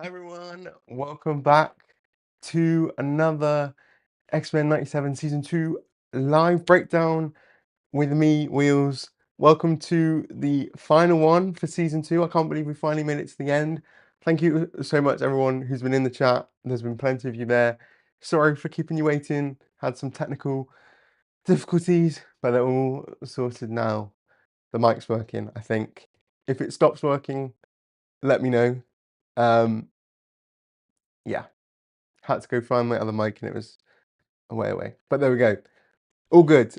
Hi everyone, welcome back to another X-Men 97 Season 2 live breakdown with me, Wheels. Welcome to the final one for Season 2. I can't believe we finally made it to the end. Thank you so much everyone who's been in the chat. There's been plenty of you there. Sorry for keeping you waiting. Had some technical difficulties, but they're all sorted now. The mic's working, I think. If it stops working, let me know. Um, yeah. Had to go find my other mic and it was away. But there we go. All good.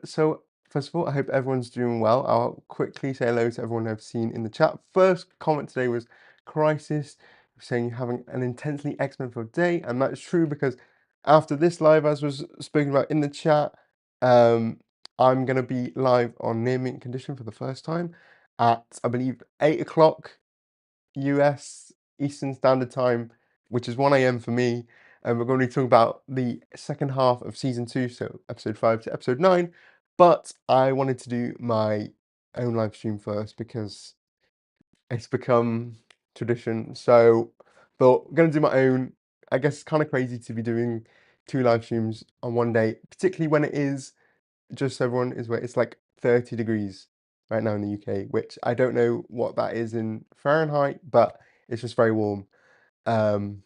So first of all, I hope everyone's doing well. I'll quickly say hello to everyone I've seen in the chat. First comment today was Crisis, saying you're having an intensely X-Men filled day, and that's true because after this live, as was spoken about in the chat, I'm gonna be live on Near Mint Condition for the first time at I believe 8 o'clock US Eastern Standard Time, which is 1 a.m. for me. And we're going to be talking about the second half of season 2, so episode 5 to episode 9. But I wanted to do my own live stream first because it's become tradition. So thought I'm going to do my own. I guess it's kind of crazy to be doing 2 live streams on one day, particularly when it is, just so everyone is aware, it's like 30 degrees right now in the UK, which I don't know what that is in Fahrenheit, but it's just very warm. Um,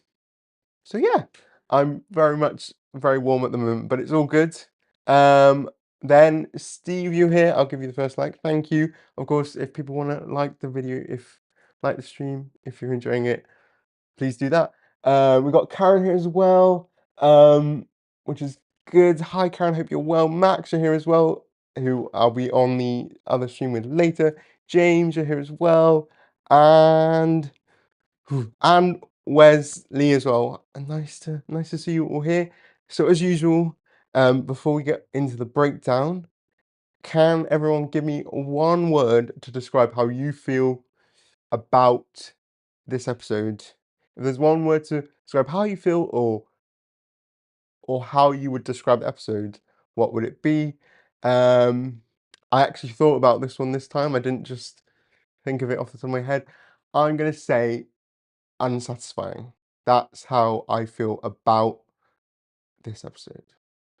so yeah, I'm very warm at the moment, but it's all good. Then Steve, you here? I'll give you the first like. Thank you. Of course, if people want to like the video, if like the stream, if you're enjoying it, please do that. We've got Karen here as well, which is good. Hi, Karen. Hope you're well. Max, you're here as well, who I'll be on the other stream with later. James, you're here as well, and Wesley as well. And nice to see you all here. So as usual, before we get into the breakdown, can everyone give me one word to describe how you feel about this episode? If there's one word to describe how you feel or how you would describe the episode, what would it be? I actually thought about this one this time. I didn't just think of it off the top of my head. I'm gonna say unsatisfying. That's how I feel about this episode,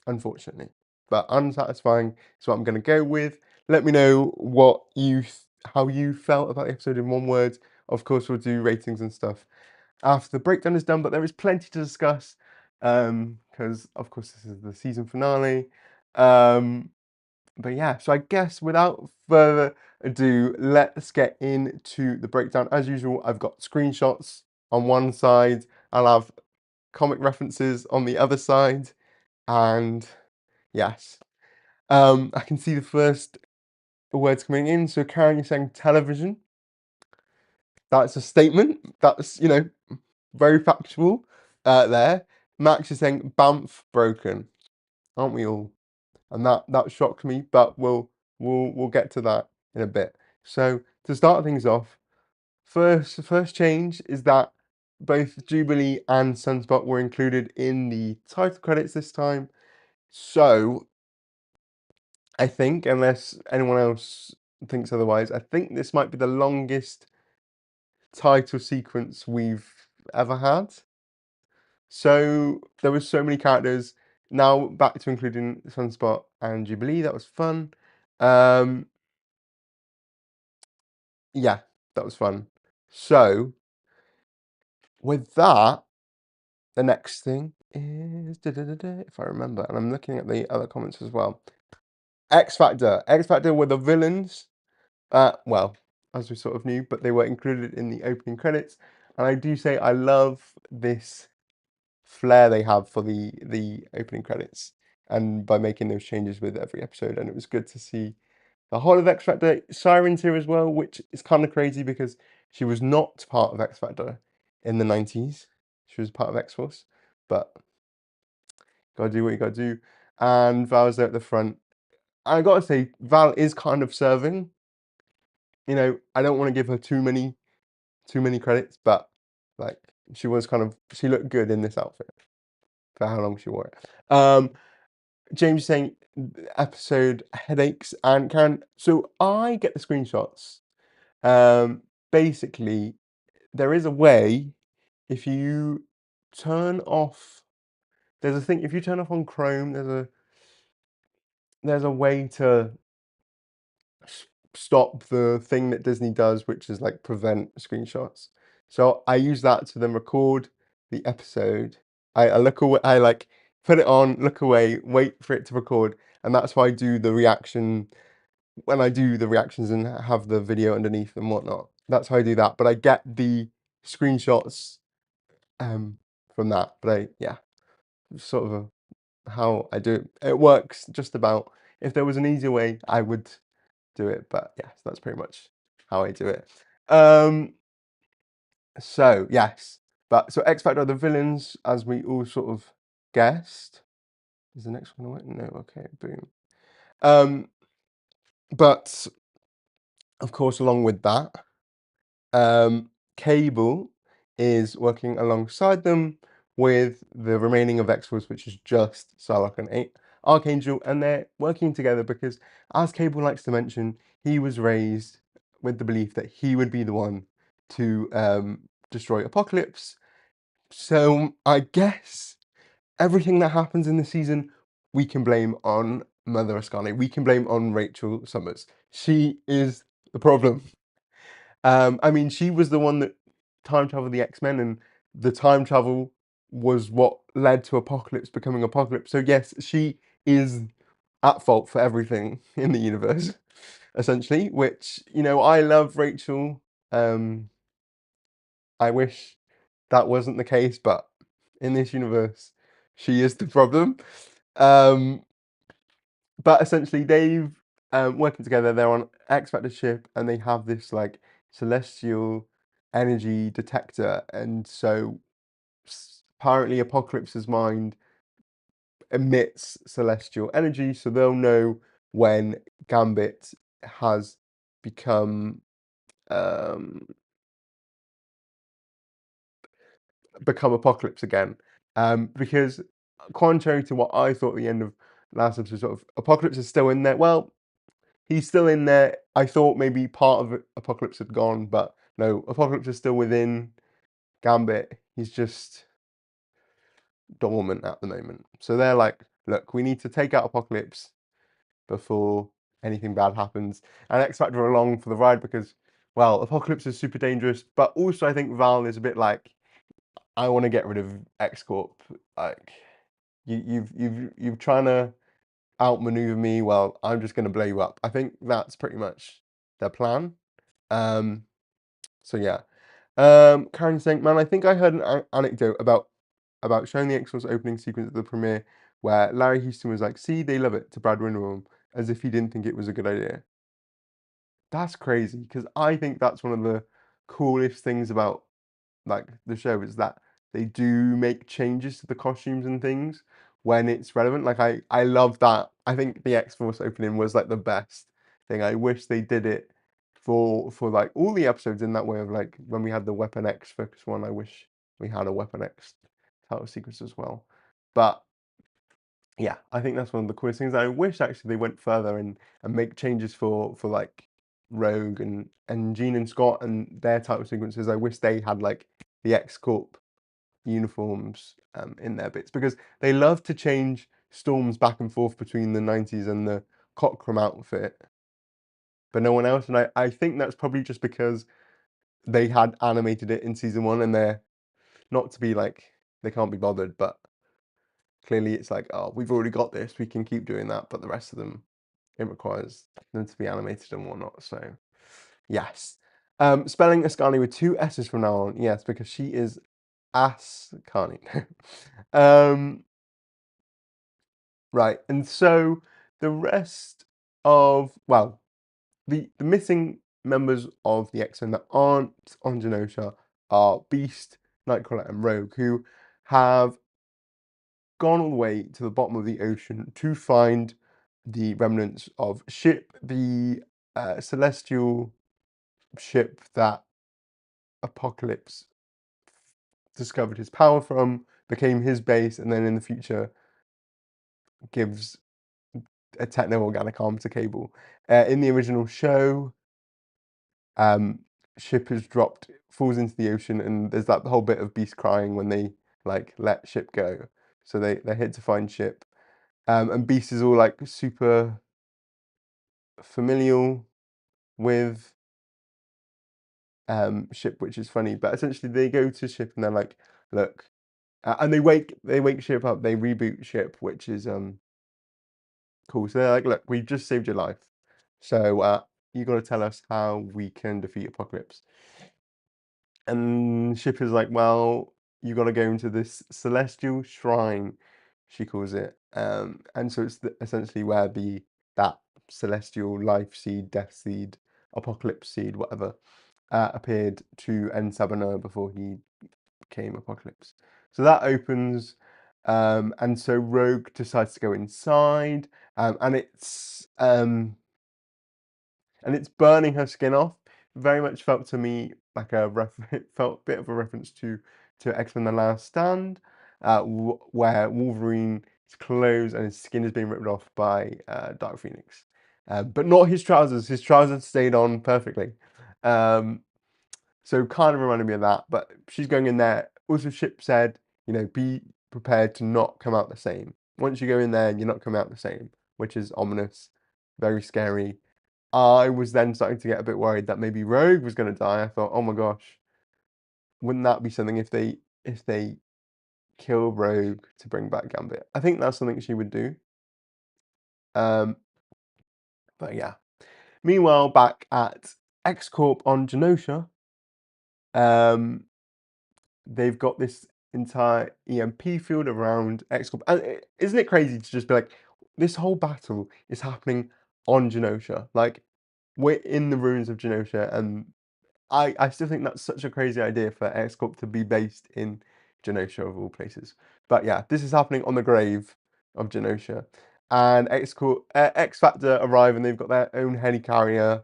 unfortunately. But unsatisfying is what I'm gonna go with. Let me know what how you felt about the episode in one word. Of course, we'll do ratings and stuff after the breakdown is done, but there is plenty to discuss because, of course, this is the season finale. But yeah, so I guess without further ado, let's get into the breakdown. As usual, I've got screenshots on one side, I'll have comic references on the other side, and yes, I can see the first words coming in. So Karen, you're saying television. That's a statement. That's, very factual there. Max is saying Banff broken, aren't we all? And that shocked me, but we'll get to that in a bit. So to start things off, first change is that both Jubilee and Sunspot were included in the title credits this time. So I think, unless anyone else thinks otherwise, I think this might be the longest title sequence we've ever had. So there was so many characters. Now back to including Sunspot and Jubilee. That was fun. Yeah, that was fun. So with that, the next thing is if I remember, and I'm looking at the other comments as well. X Factor. X Factor were the villains. Well, as we sort of knew, but they were included in the opening credits. And I do say I love this flair they have for the opening credits, and by making those changes with every episode, and it was good to see the whole of X Factor. Siren's here as well, which is kind of crazy because she was not part of X Factor in the 90s. She was part of X Force, but gotta do what you gotta do. And Val's there at the front. I gotta say, Val is kind of serving. I don't want to give her too many credits, but like she looked good in this outfit for how long she wore it. James saying episode headaches, and Karen. So I get the screenshots. Basically, there is a way if you turn off. There's a thing if you turn off on Chrome. There's a way to stop the thing that Disney does, which is like prevent screenshots. So I use that to then record the episode. I look away, I like put it on, look away, wait for it to record, and that's why I do the reaction when I do the reactions and have the video underneath and whatnot. That's how I do that. But I get the screenshots um from that. But yeah, sort of how I do it. It works just about. If there was an easier way, I would do it, but yes, that's pretty much how I do it. So yes, but so X Factor are the villains, as we all sort of guessed. Is the next one away? No, okay, boom. But of course, along with that, Cable is working alongside them with the remaining of X-Force, which is just Psylocke and Archangel, and they're working together because, as Cable likes to mention, he was raised with the belief that he would be the one to destroy Apocalypse. So I guess everything that happens in the season, we can blame on Mother Ascani. We can blame on Rachel Summers. She is the problem. I mean, she was the one that time traveled the X-Men, and the time travel was what led to Apocalypse becoming Apocalypse. So yes, she is at fault for everything in the universe, essentially. Which, you know, I love Rachel. I wish that wasn't the case, but in this universe, she is the problem. Um, but essentially, they've working together. They're on X Factor ship, and they have this like celestial energy detector, and so apparently, Apocalypse's mind emits celestial energy, so they'll know when Gambit has become um, become Apocalypse again. Because contrary to what I thought, the end of last episode, sort of Apocalypse is still in there. Well, he's still in there. I thought maybe part of Apocalypse had gone, but no, Apocalypse is still within Gambit. He's just dormant at the moment. So they're like, look, we need to take out Apocalypse before anything bad happens. And X Factor are along for the ride because, well, Apocalypse is super dangerous, but also I think Val is a bit like, I want to get rid of X Corp. Like, you've trying to outmaneuver me. Well, I'm just going to blow you up. I think that's pretty much their plan. So yeah. Karen saying, man, I think I heard an anecdote about showing the X-Force opening sequence at the premiere where Larry Houston was like, "See, they love it," to Brad Winderholm, as if he didn't think it was a good idea. That's crazy because I think that's one of the coolest things about like the show is that they do make changes to the costumes and things when it's relevant. Like I love that. I think the X-Force opening was like the best thing. I wish they did it for like all the episodes in that way of like when we had the Weapon X focus one. I wish we had a Weapon X title sequence as well. But yeah, I think that's one of the coolest things. I wish actually they went further and make changes for like Rogue and Jean and Scott and their title sequences. I wish they had like the X Corp uniforms in their bits because they love to change Storms back and forth between the 90s and the Cockrum outfit, but no one else. And I think that's probably just because they had animated it in season one and they're not to be like they can't be bothered, but clearly it's like, oh, we've already got this, we can keep doing that, but the rest of them, it requires them to be animated and whatnot. So yes. Spelling Ascani with two S's from now on, yes, because she is Ascani. Right, and so the rest of, well, the missing members of the X-Men that aren't on Genosha are Beast, Nightcrawler, and Rogue, who have gone all the way to the bottom of the ocean to find the remnants of ship, the celestial ship that Apocalypse discovered his power from, became his base, and then in the future gives a techno-organic arm to Cable. In the original show, ship is dropped falls into the ocean, and there's that whole bit of Beast crying when they like let Ship go. So they're here to find Ship, and Beast is all like super familial with Ship, which is funny. But essentially, they go to Ship and they're like, "Look," and they wake Ship up. They reboot Ship, which is cool. So they're like, "Look, we just saved your life, so you got to tell us how we can defeat Apocalypse." And Ship is like, "Well, you got to go into this celestial shrine," she calls it. And so it's essentially where that celestial life seed, death seed, apocalypse seed, whatever, appeared to N7 before he became Apocalypse. So that opens, and so Rogue decides to go inside, and it's burning her skin off. Very much felt to me like it felt a bit of a reference to X-Men: The Last Stand, where Wolverine's clothes and his skin is being ripped off by Dark Phoenix, but not his trousers. His trousers stayed on perfectly. So kind of reminded me of that. But she's going in there. Also, Ship said, be prepared to not come out the same. Once you go in there, you're not coming out the same, which is ominous, very scary. I was then starting to get a bit worried that maybe Rogue was going to die. I thought, oh my gosh, wouldn't that be something if they kill Rogue to bring back Gambit? I think that's something she would do. Um, but yeah. Meanwhile, back at X Corp on Genosha, um, they've got this entire EMP field around X Corp, and isn't it crazy to just be like, this whole battle is happening on Genosha? Like, we're in the ruins of Genosha, and I still think that's such a crazy idea for X Corp to be based in Genosha of all places. But yeah, this is happening on the grave of Genosha, and X Corp, X Factor arrive, and they've got their own helicarrier,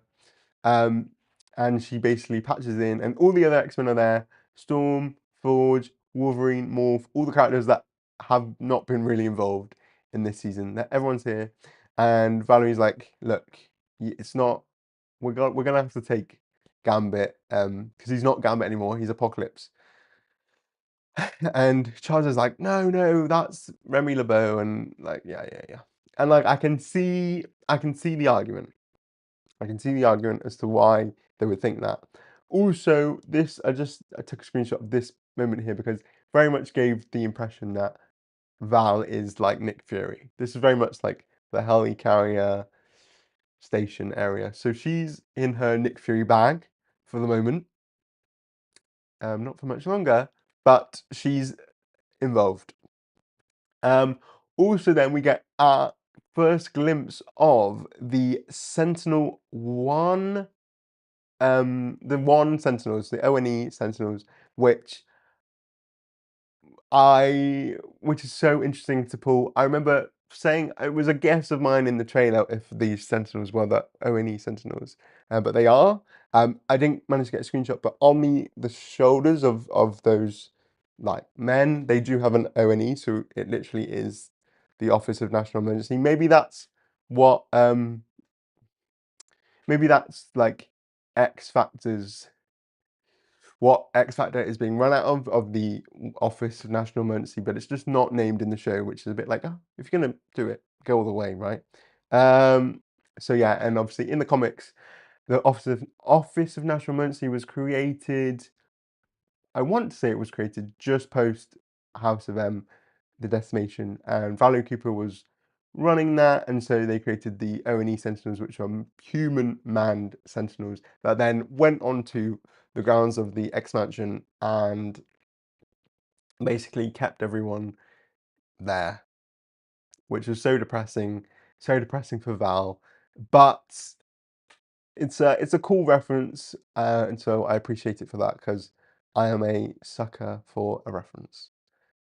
um, and she basically patches in, and all the other X-Men are there: Storm, Forge, Wolverine, Morph, all the characters that have not been really involved in this season. Everyone's here, and Valerie's like, "Look, it's not. We're gonna have to take Gambit, because he's not Gambit anymore. He's Apocalypse." And Charles is like, "No, no, that's Remy LeBeau," and like, yeah, yeah, yeah. And like, I can see the argument. I can see the argument as to why they would think that. Also, I took a screenshot of this moment here because very much gave the impression that Val is like Nick Fury. This is very much like the helicarrier station area. So she's in her Nick Fury bag for the moment. Not for much longer, but she's involved. Also, then we get our first glimpse of the Sentinel One. The one Sentinels, the ONE Sentinels, which which is so interesting to pull. I remember saying it was a guess of mine in the trailer if these Sentinels were the ONE Sentinels, but they are. I didn't manage to get a screenshot, but on the shoulders of those like men, they do have an ONE, so it literally is the Office of National Emergency. What maybe that's like X Factor's what X Factor is being run out of the Office of National Emergency, but it's just not named in the show, which is a bit like, oh, if you're gonna do it, go all the way, right? So yeah, and obviously in the comics, the Office of National Emergency was created. I want to say it was created just post House of M, the decimation, and Valerie Cooper was running that, and so they created the ONE Sentinels, which are human manned Sentinels that then went onto the grounds of the X Mansion and basically kept everyone there, which was so depressing for Val. But it's a cool reference, and so I appreciate it for that because I am a sucker for a reference.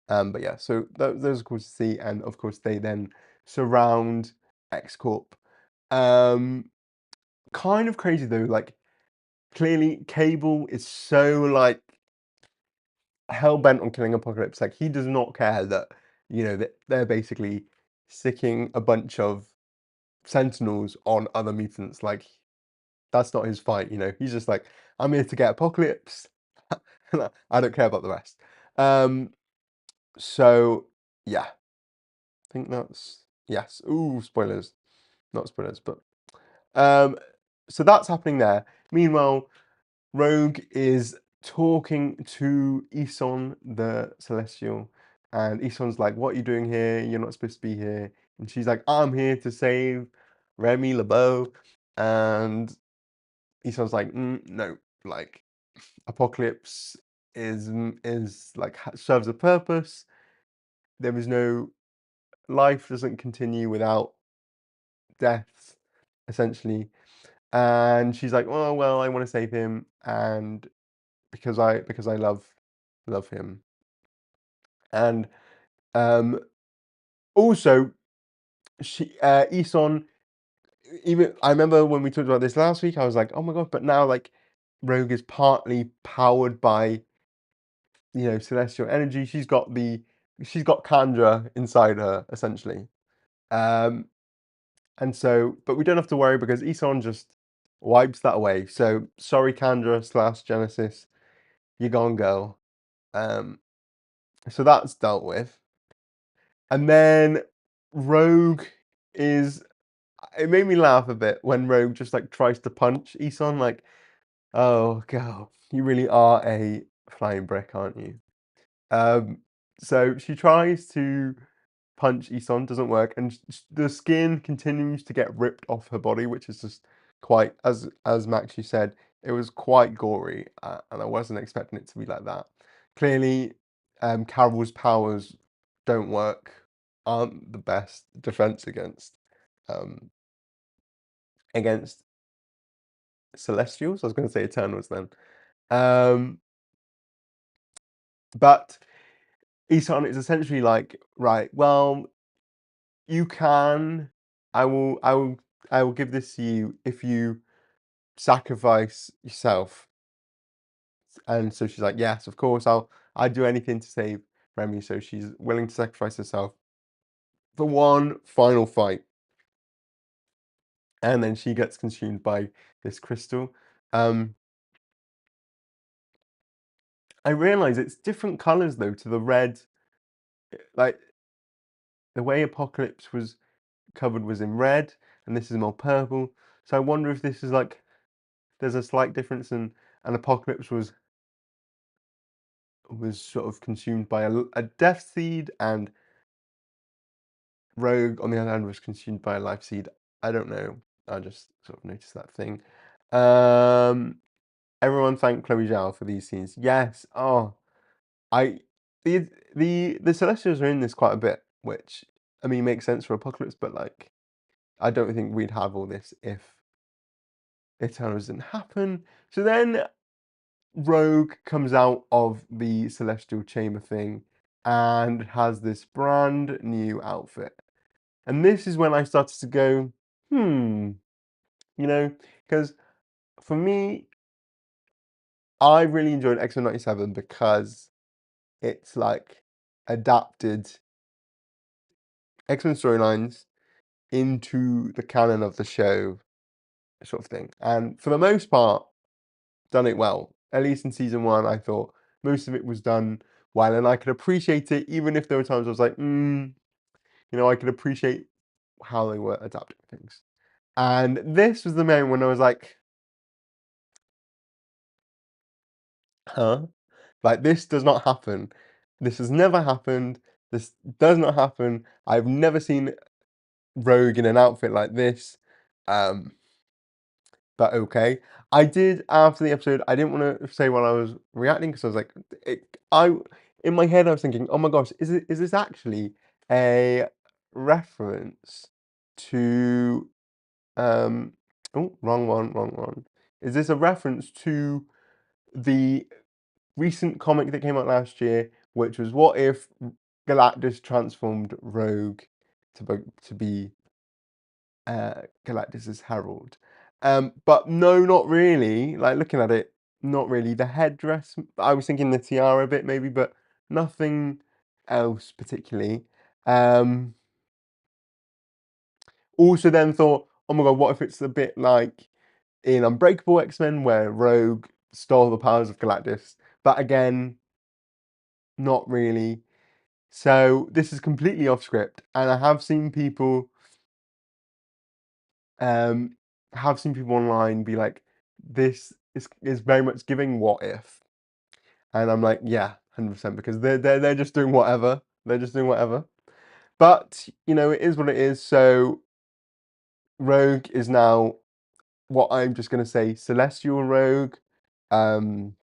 But yeah, so those are cool to see, and of course they then surround X Corp. Kind of crazy though, like clearly Cable is so like hell bent on killing Apocalypse. Like he does not care that that they're basically sicking a bunch of Sentinels on other mutants. Like that's not his fight. He's just like, I'm here to get Apocalypse. I don't care about the rest. So yeah, I think that's yes. Ooh, spoilers. Not spoilers, but um, so that's happening there. Meanwhile, Rogue is talking to Ison the Celestial, and Ison's like, "What are you doing here? You're not supposed to be here." And she's like, "I'm here to save Remy LeBeau," and Ison's like, "No, like Apocalypse is like serves a purpose. There is no life doesn't continue without death, essentially." And she's like, "Oh well, I want to save him, and because I love him." And also she Eson, even I remember when we talked about this last week, I was like, "Oh my god!" But now like Rogue is partly powered by celestial energy. She's got Kandra inside her essentially. Um, and so, but we don't have to worry because Eson just wipes that away. So sorry, Kandra slash Genesis, you're gone, girl. Um, so that's dealt with. And then Rogue is it made me laugh a bit when Rogue just like tries to punch Eson, like, oh god, you really are a flying brick, aren't you? Um, so she tries to punch Eson, doesn't work, and the skin continues to get ripped off her body, which is just quite, as Max you said, it was quite gory, and I wasn't expecting it to be like that. Clearly, Carol's powers don't work, aren't the best defense um, against Celestials. I was going to say Eternals then, but Eson is essentially like, right, well, you can, I will give this to you if you sacrifice yourself. And so she's like, yes, of course, I'd do anything to save Remy. So she's willing to sacrifice herself for one final fight. And then she gets consumed by this crystal. I realize it's different colors though to the red, like the way Apocalypse was covered was in red, and this is more purple. So I wonder if this is like there's a slight difference, and Apocalypse was sort of consumed by a death seed, and Rogue on the other hand was consumed by a life seed. I don't know. I just sort of noticed that thing. Um, Everyone thank Chloe Zhao for these scenes. Yes. Oh, I the Celestials are in this quite a bit, which I mean makes sense for Apocalypse, but like I don't think we'd have all this if Eternals didn't happen. So then Rogue comes out of the Celestial Chamber thing and has this brand new outfit. And this is when I started to go, because for me, I really enjoyed X-Men 97 because it's like adapted X-Men storylines into the canon of the show, sort of thing. And for the most part, done it well. At least in season one, I thought most of it was done well, and I could appreciate it, even if there were times I was like, I could appreciate how they were adapting things. And this was the moment when I was like, huh? Like, this does not happen. This has never happened. This does not happen. I've never seen Rogue in an outfit like this. Um, but okay. I did after the episode. I didn't want to say while I was reacting because I was like, I in my head I was thinking, oh my gosh, is this actually a reference to oh wrong one. Is this a reference to the recent comic that came out last year, which was what if Galactus transformed Rogue to be Galactus's herald? But no, not really. Like looking at it, not really. The headdress, I was thinking the tiara a bit maybe, but nothing else particularly. Also then thought, oh my god, what if it's a bit like in Unbreakable X-Men where Rogue stole the powers of Galactus, but again, not really. So this is completely off script, and I um, have seen people online be like, "This is very much giving What If," and I'm like, "Yeah, 100%," because they're just doing whatever. They're just doing whatever. But you know, it is what it is. So Rogue is now what I'm just gonna say, Celestial Rogue, um,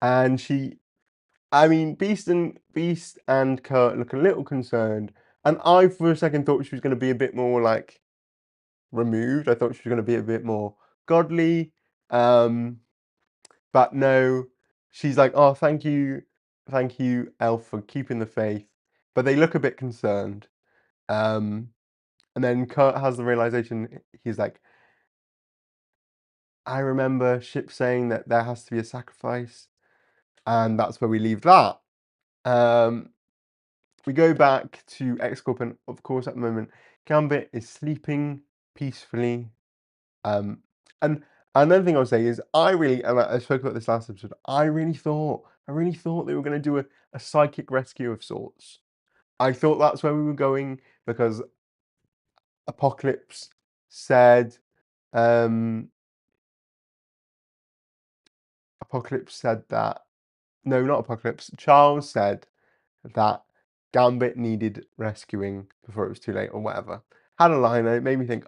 and I mean, Beast and Kurt look a little concerned, and I for a second thought she was gonna be a bit more like removed. I thought she was gonna be a bit more godly, but no, she's like, "Oh, thank you, Elf, for keeping the faith." But they look a bit concerned. Um, and then Kurt has the realization. He's like, "I remember Ship saying that there has to be a sacrifice," and that's where we leave that. Um, we go back to X-Corp, and of course, at the moment, Gambit is sleeping peacefully. Um, and another thing I'll say is and I spoke about this last episode, I really thought they were going to do a psychic rescue of sorts. I thought that's where we were going because Apocalypse said, um, Apocalypse said that, no, not Apocalypse, Charles said that Gambit needed rescuing before it was too late or whatever. Had a line and it made me think,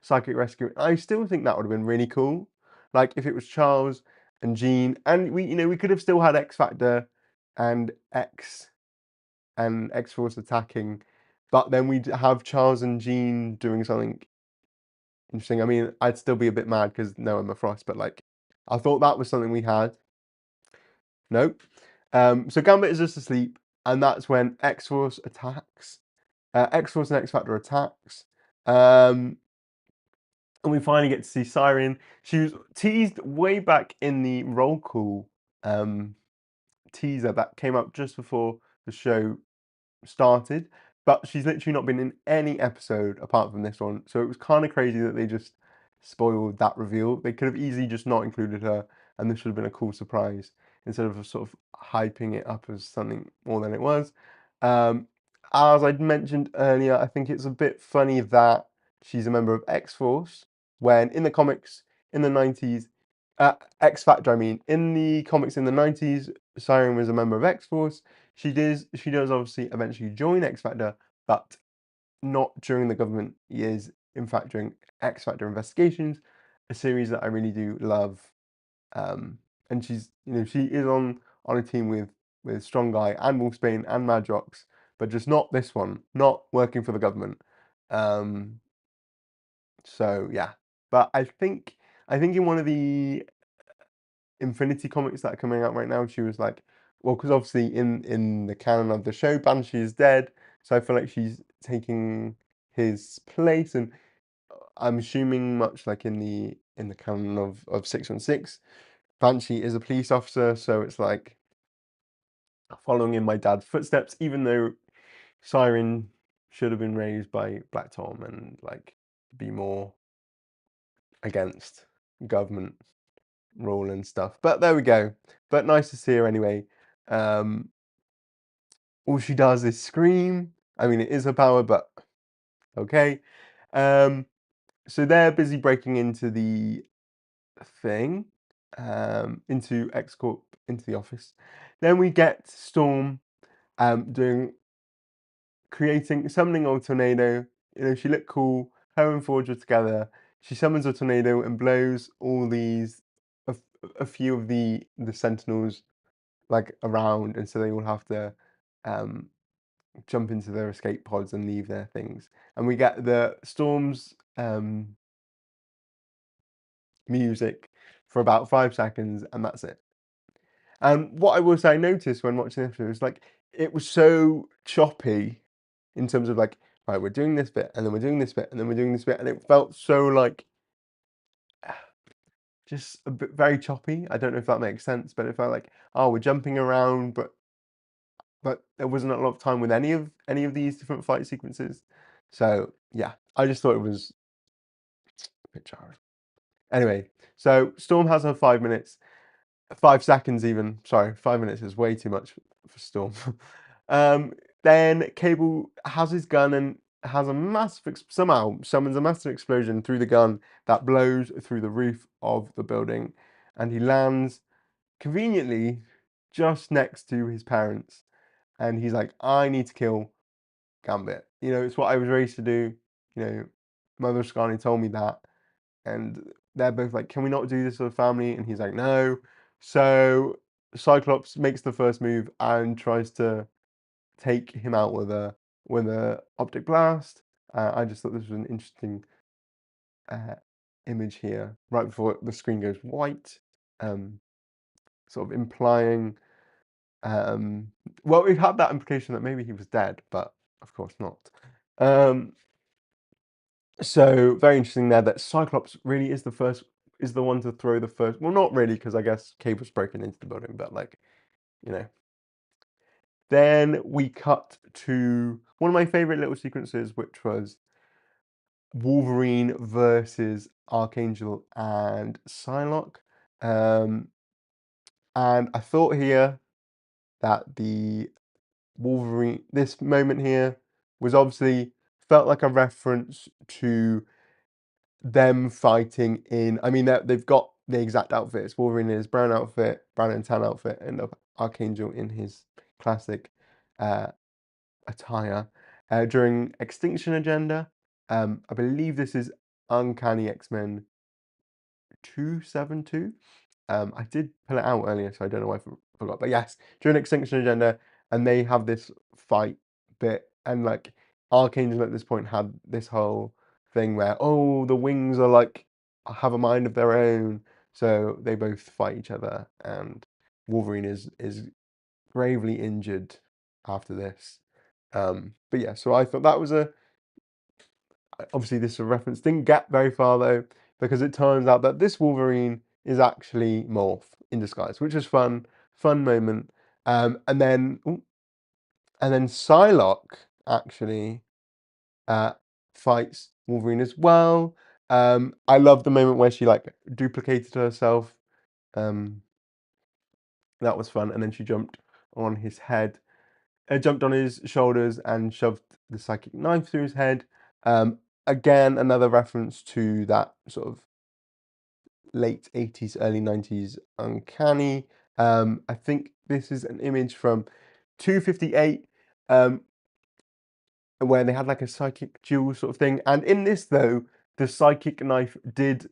psychic rescue. I still think that would have been really cool. Like if it was Charles and Jean, and we could have still had X Factor and X Force attacking, but then we'd have Charles and Jean doing something interesting. I mean, I'd still be a bit mad because no Emma Frost, but like I thought that was something we had. Nope. So Gambit is just asleep, and that's when X Force attacks. X Force and X Factor attacks. And we finally get to see Siren. She was teased way back in the roll call teaser that came up just before the show started, but she's literally not been in any episode apart from this one. So it was kind of crazy that they just spoiled that reveal. They could have easily just not included her, and this should have been a cool surprise instead of sort of hyping it up as something more than it was. Um, as I'd mentioned earlier, I think it's a bit funny that she's a member of X Force when in the comics in the 90s, X Factor, I mean, in the comics in the 90s, Siren was a member of X Force. She does obviously eventually join X Factor, but not during the government years. In fact, during X Factor Investigations, a series that I really do love. And she is on a team with Strong Guy and Wolfsbane and Madrox, but just not this one, not working for the government. Um, so yeah, but I think in one of the Infinity comics that are coming out right now, she was like, well, because obviously in the canon of the show, Banshee is dead, so I feel like she's taking his place, and I'm assuming much like in the canon of 616, Banshee is a police officer, so it's like following in my dad's footsteps, even though Siren should have been raised by Black Tom and like be more against government rule and stuff. But there we go. But nice to see her anyway. Um, all she does is scream. I mean, it is her power, but okay. Um, so they're busy breaking into the thing, into X Corp, into the office. Then we get Storm doing summoning a tornado. She looked cool. Her and Forge were together. She summons a tornado and blows all these a, a few of the Sentinels like around, and so they all have to um, jump into their escape pods and leave their things. And we get the Storm's music for about 5 seconds, and that's it. And what I will say, I noticed when watching this episode was like it was so choppy in terms of like, right, we're doing this bit, and then we're doing this bit, and then we're doing this bit, and it felt so like just a bit very choppy. I don't know if that makes sense, but it felt like, oh, we're jumping around, but there wasn't a lot of time with any of these different fight sequences. So yeah, I just thought it was a bit jarring. Anyway, so Storm has her 5 minutes. 5 seconds even. Sorry, 5 minutes is way too much for Storm. um, then Cable has his gun and has a massive somehow summons a massive explosion through the gun that blows through the roof of the building, and he lands conveniently just next to his parents. And he's like, "I need to kill Gambit. You know, it's what I was raised to do. You know, Mother Scarni told me that." And they're both like, "Can we not do this as a family?" And he's like, "No." So Cyclops makes the first move and tries to take him out with a optic blast. I just thought this was an interesting uh, image here, right before the screen goes white, um, sort of implying. Um, well, we've had that implication that maybe he was dead, but of course not. Um, So very interesting there that Cyclops really is the one to throw the first. Well, not really, because I guess Cable's broken into the building, but like, you know. Then we cut to one of my favorite little sequences, which was Wolverine versus Archangel and Psylocke. Um, and I thought here that the Wolverine, this moment here was obviously felt like a reference to them fighting in. I mean, they've got the exact outfits. Wolverine in his brown outfit, brown and tan outfit, and Archangel in his classic uh, attire during Extinction Agenda. I believe this is Uncanny X-Men 272. I did pull it out earlier, so I don't know why I forgot. But yes, during Extinction Agenda, and they have this fight bit, and like Archangel at this point had this whole thing where, oh, the wings are like have a mind of their own, so they both fight each other, and Wolverine is gravely injured after this. But yeah, so I thought that was a obviously this is a reference. Didn't get very far though, because it turns out that this Wolverine is actually Morph in disguise, which was fun, fun moment. And then and then Psylocke actually uh, fights Wolverine as well. I love the moment where she like duplicated herself. Um, that was fun, and then she jumped on his head, jumped on his shoulders, and shoved the psychic knife through his head. Um, Again, another reference to that sort of late 80s, early 90s Uncanny. I think this is an image from 258, where they had like a psychic duel sort of thing. And in this though, the psychic knife did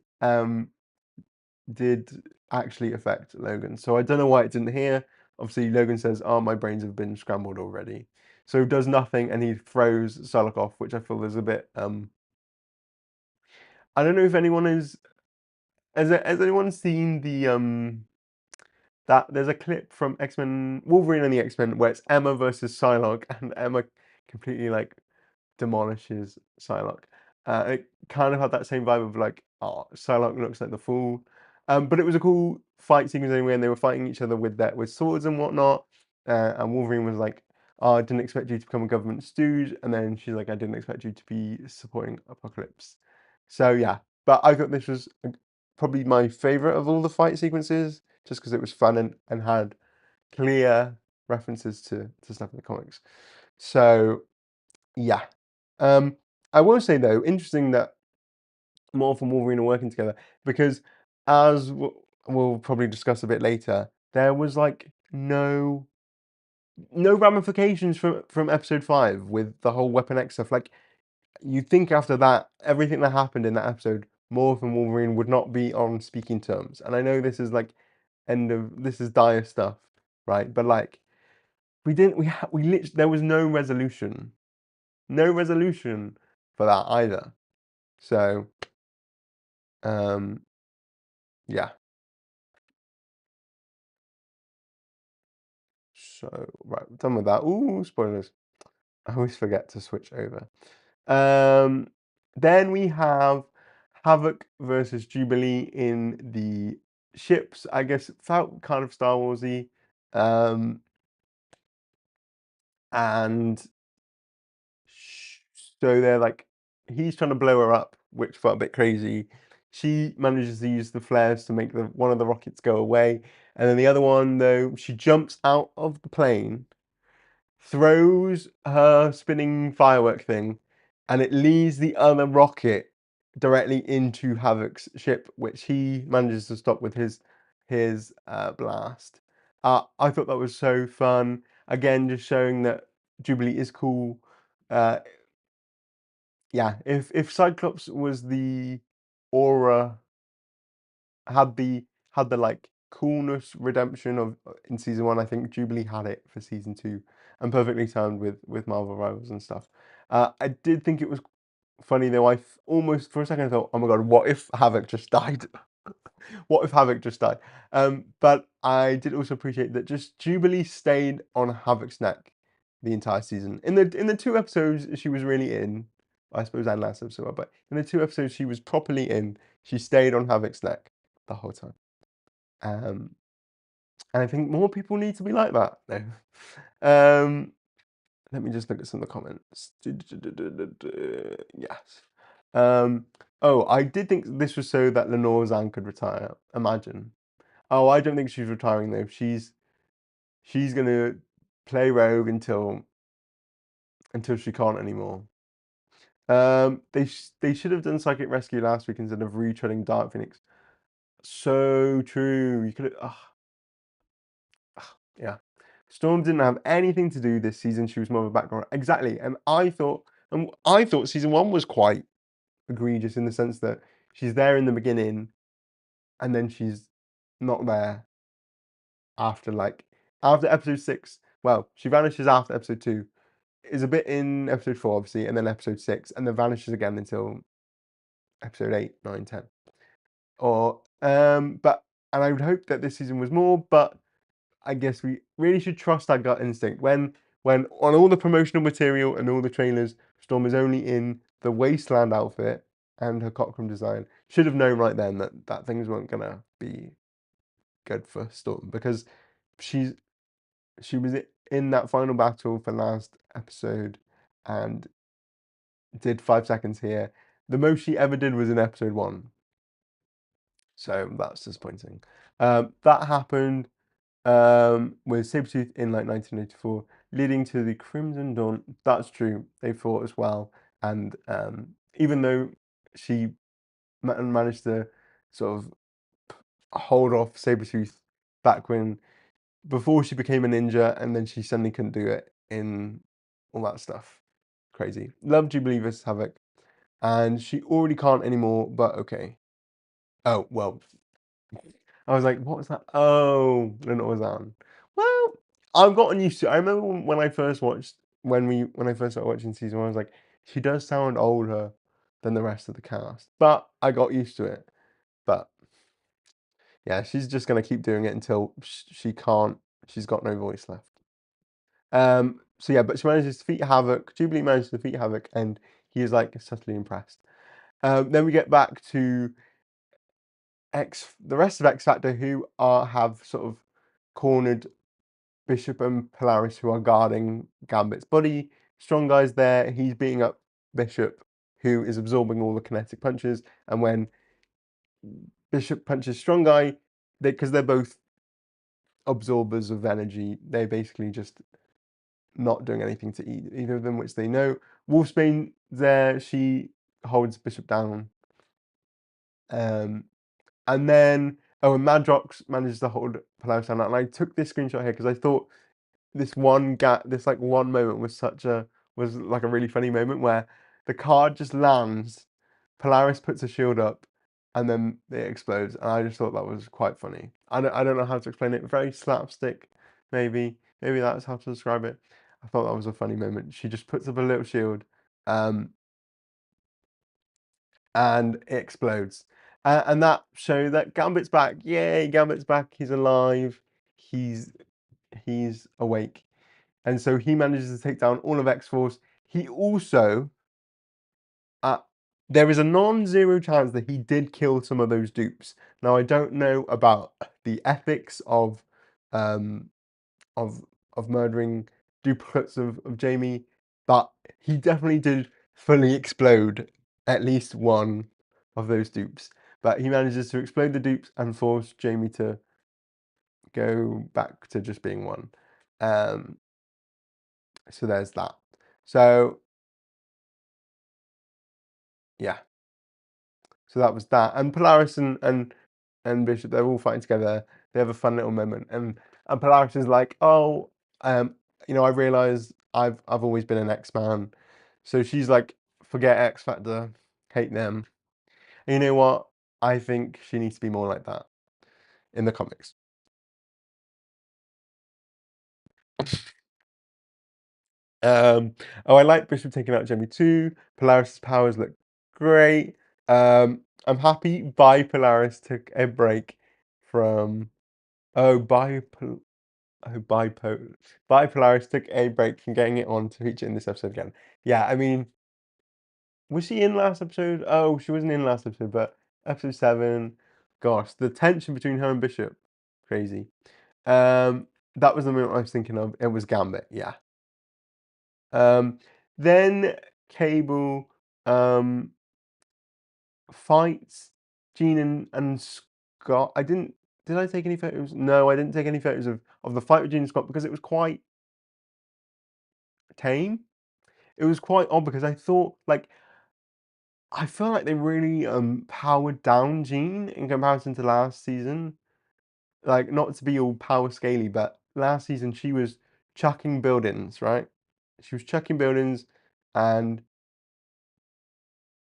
actually affect Logan. So I don't know why it didn't here. Obviously, Logan says, "Oh, my brains have been scrambled already." So he does nothing, and he throws Psylocke off, which I feel is a bit. I don't know if anyone has anyone seen the that there's a clip from X-Men Wolverine and the X-Men where it's Emma versus Psylocke, and Emma completely like demolishes Psylocke. It kind of had that same vibe of like, oh, Psylocke looks like the fool. But it was a cool fight sequence anyway, and they were fighting each other with swords and whatnot. And Wolverine was like, "Oh, I didn't expect you to become a government stooge," and then she's like, "I didn't expect you to be supporting Apocalypse." So yeah, but I thought this was probably my favorite of all the fight sequences, just because it was fun and had clear references to stuff in the comics. So yeah. Um, I will say though, interesting that Morph and Wolverine are working together because, as we'll probably discuss a bit later, there was like no ramifications from episode 5 with the whole Weapon X stuff. Like you think after that, everything that happened in that episode, Morph and Wolverine would not be on speaking terms. And I know this is like this is dire stuff, right? But like we didn't we literally there was no resolution. No resolution for that either. So, um, yeah. So, right, we're done with that. Ooh, spoilers. I always forget to switch over. Um, then we have Havoc versus Jubilee in the ships. I guess it felt kind of Star Warsy. Um, and so they're like, he's trying to blow her up, which felt a bit crazy. She manages to use the flares to make one of the rockets go away. And then the other one, though, she jumps out of the plane, throws her spinning firework thing, and it leads the other rocket directly into Havoc's ship, which he manages to stop with his blast. I thought that was so fun. Again, just showing that Jubilee is cool. Uh, yeah, if Cyclops was the aura, had the like coolness redemption of in season one, I think Jubilee had it for season two, and perfectly timed with Marvel Rivals and stuff. I did think it was funny though. Almost for a second I thought, oh my god, what if Havoc just died? What if Havoc just died? But I did also appreciate that just Jubilee stayed on Havoc's neck the entire season. In the two episodes she was really in, I suppose, and last episode, but in the two episodes she was properly in, she stayed on Havoc's neck the whole time. Um, and I think more people need to be like that. No. Let me just look at some of the comments. Yes. Oh, I did think this was so that Lenore Zan could retire. Imagine. Oh, I don't think she's retiring though. She's gonna play rogue until she can't anymore. They should have done Psychic Rescue last week instead of retreading Dark Phoenix. So true. You could have. Yeah. Storm didn't have anything to do this season. She was more of a background. Exactly. And I thought season one was quite egregious in the sense that she's there in the beginning and then she's not there after episode 6. Well, she vanishes after episode 2. Is a bit in episode 4, obviously, and then episode 6, and then vanishes again until episode 8, 9, 10. Or but and I would hope that this season was more, but I guess we really should trust our gut instinct. When on all the promotional material and all the trailers, Storm is only in the Wasteland outfit and her Cockrum design. Should have known right then that things weren't gonna be good for Storm because she was in that final battle for last episode and did 5 seconds here. The most she ever did was in episode 1. So that's disappointing. That happened with Sabretooth in like 1984, leading to the Crimson Dawn. That's true. They fought as well, and even though she managed to sort of hold off Sabretooth back when before she became a ninja, and then she suddenly couldn't do it in all that stuff. Crazy. Love Jubilee vs Havoc, and she already can't anymore. But okay. Oh well, I was like, "What was that?" Oh, then it was on. Well, I've gotten used to it. I remember when I first watched when I first started watching season 1, I was like, "She does sound older than the rest of the cast," but I got used to it. But yeah, she's just gonna keep doing it until she can't. She's got no voice left. So yeah, but she manages to defeat Havoc. Jubilee manages to defeat Havoc, and he is like subtly impressed. Then we get back to the rest of X Factor, who have sort of cornered Bishop and Polaris, who are guarding Gambit's body. Strong Guy's there. He's beating up Bishop, who is absorbing all the kinetic punches. And when Bishop punches Strong Guy, because they're both absorbers of energy, they're basically just not doing anything to either of them, which they know. Wolfsbane there. She holds Bishop down. And then, and Madrox manages to hold Polaris down. And I took this screenshot here because I thought this like one moment was like a really funny moment where the card just lands, Polaris puts a shield up, and then it explodes. And I just thought that was quite funny. I don't know how to explain it. Very slapstick, maybe. Maybe that's how to describe it. I thought that was a funny moment. She just puts up a little shield, and it explodes. And that showed that Gambit's back. Yay, Gambit's back. He's alive. He's awake. And so he manages to take down all of X-Force. He also, there is a non-zero chance that he did kill some of those dupes. Now I don't know about the ethics um, of murdering duplicates of Jamie, but he definitely did fully explode at least one of those dupes. But he manages to explode the dupes and force Jamie to go back to just being one. So there's that. So yeah, so that was that. And Polaris and Bishop, they're all fighting together. They have a fun little moment, and Polaris is like, oh, I realize I've always been an X-Man. So she's like, forget X Factor, hate them. And you know what? I think she needs to be more like that in the comics. Oh, I like Bishop taking out Jemmy too. Polaris's powers look great. I'm happy Polaris took a break from oh Bipol oh Polaris took a break from getting it on to feature in this episode again. Yeah, I mean, was she in last episode? Oh, she wasn't in last episode, but episode 7, gosh, the tension between her and Bishop, crazy. Um, that was the moment I was thinking of. It was Gambit, yeah. Then Cable fights Jean and Scott. Did I take any photos? No, I didn't take any photos of the fight with Jean and Scott because it was quite tame. It was quite odd because I thought like I feel like they really powered down Jean in comparison to last season. Like not to be all power scaly, but last season she was chucking buildings, right? She was chucking buildings and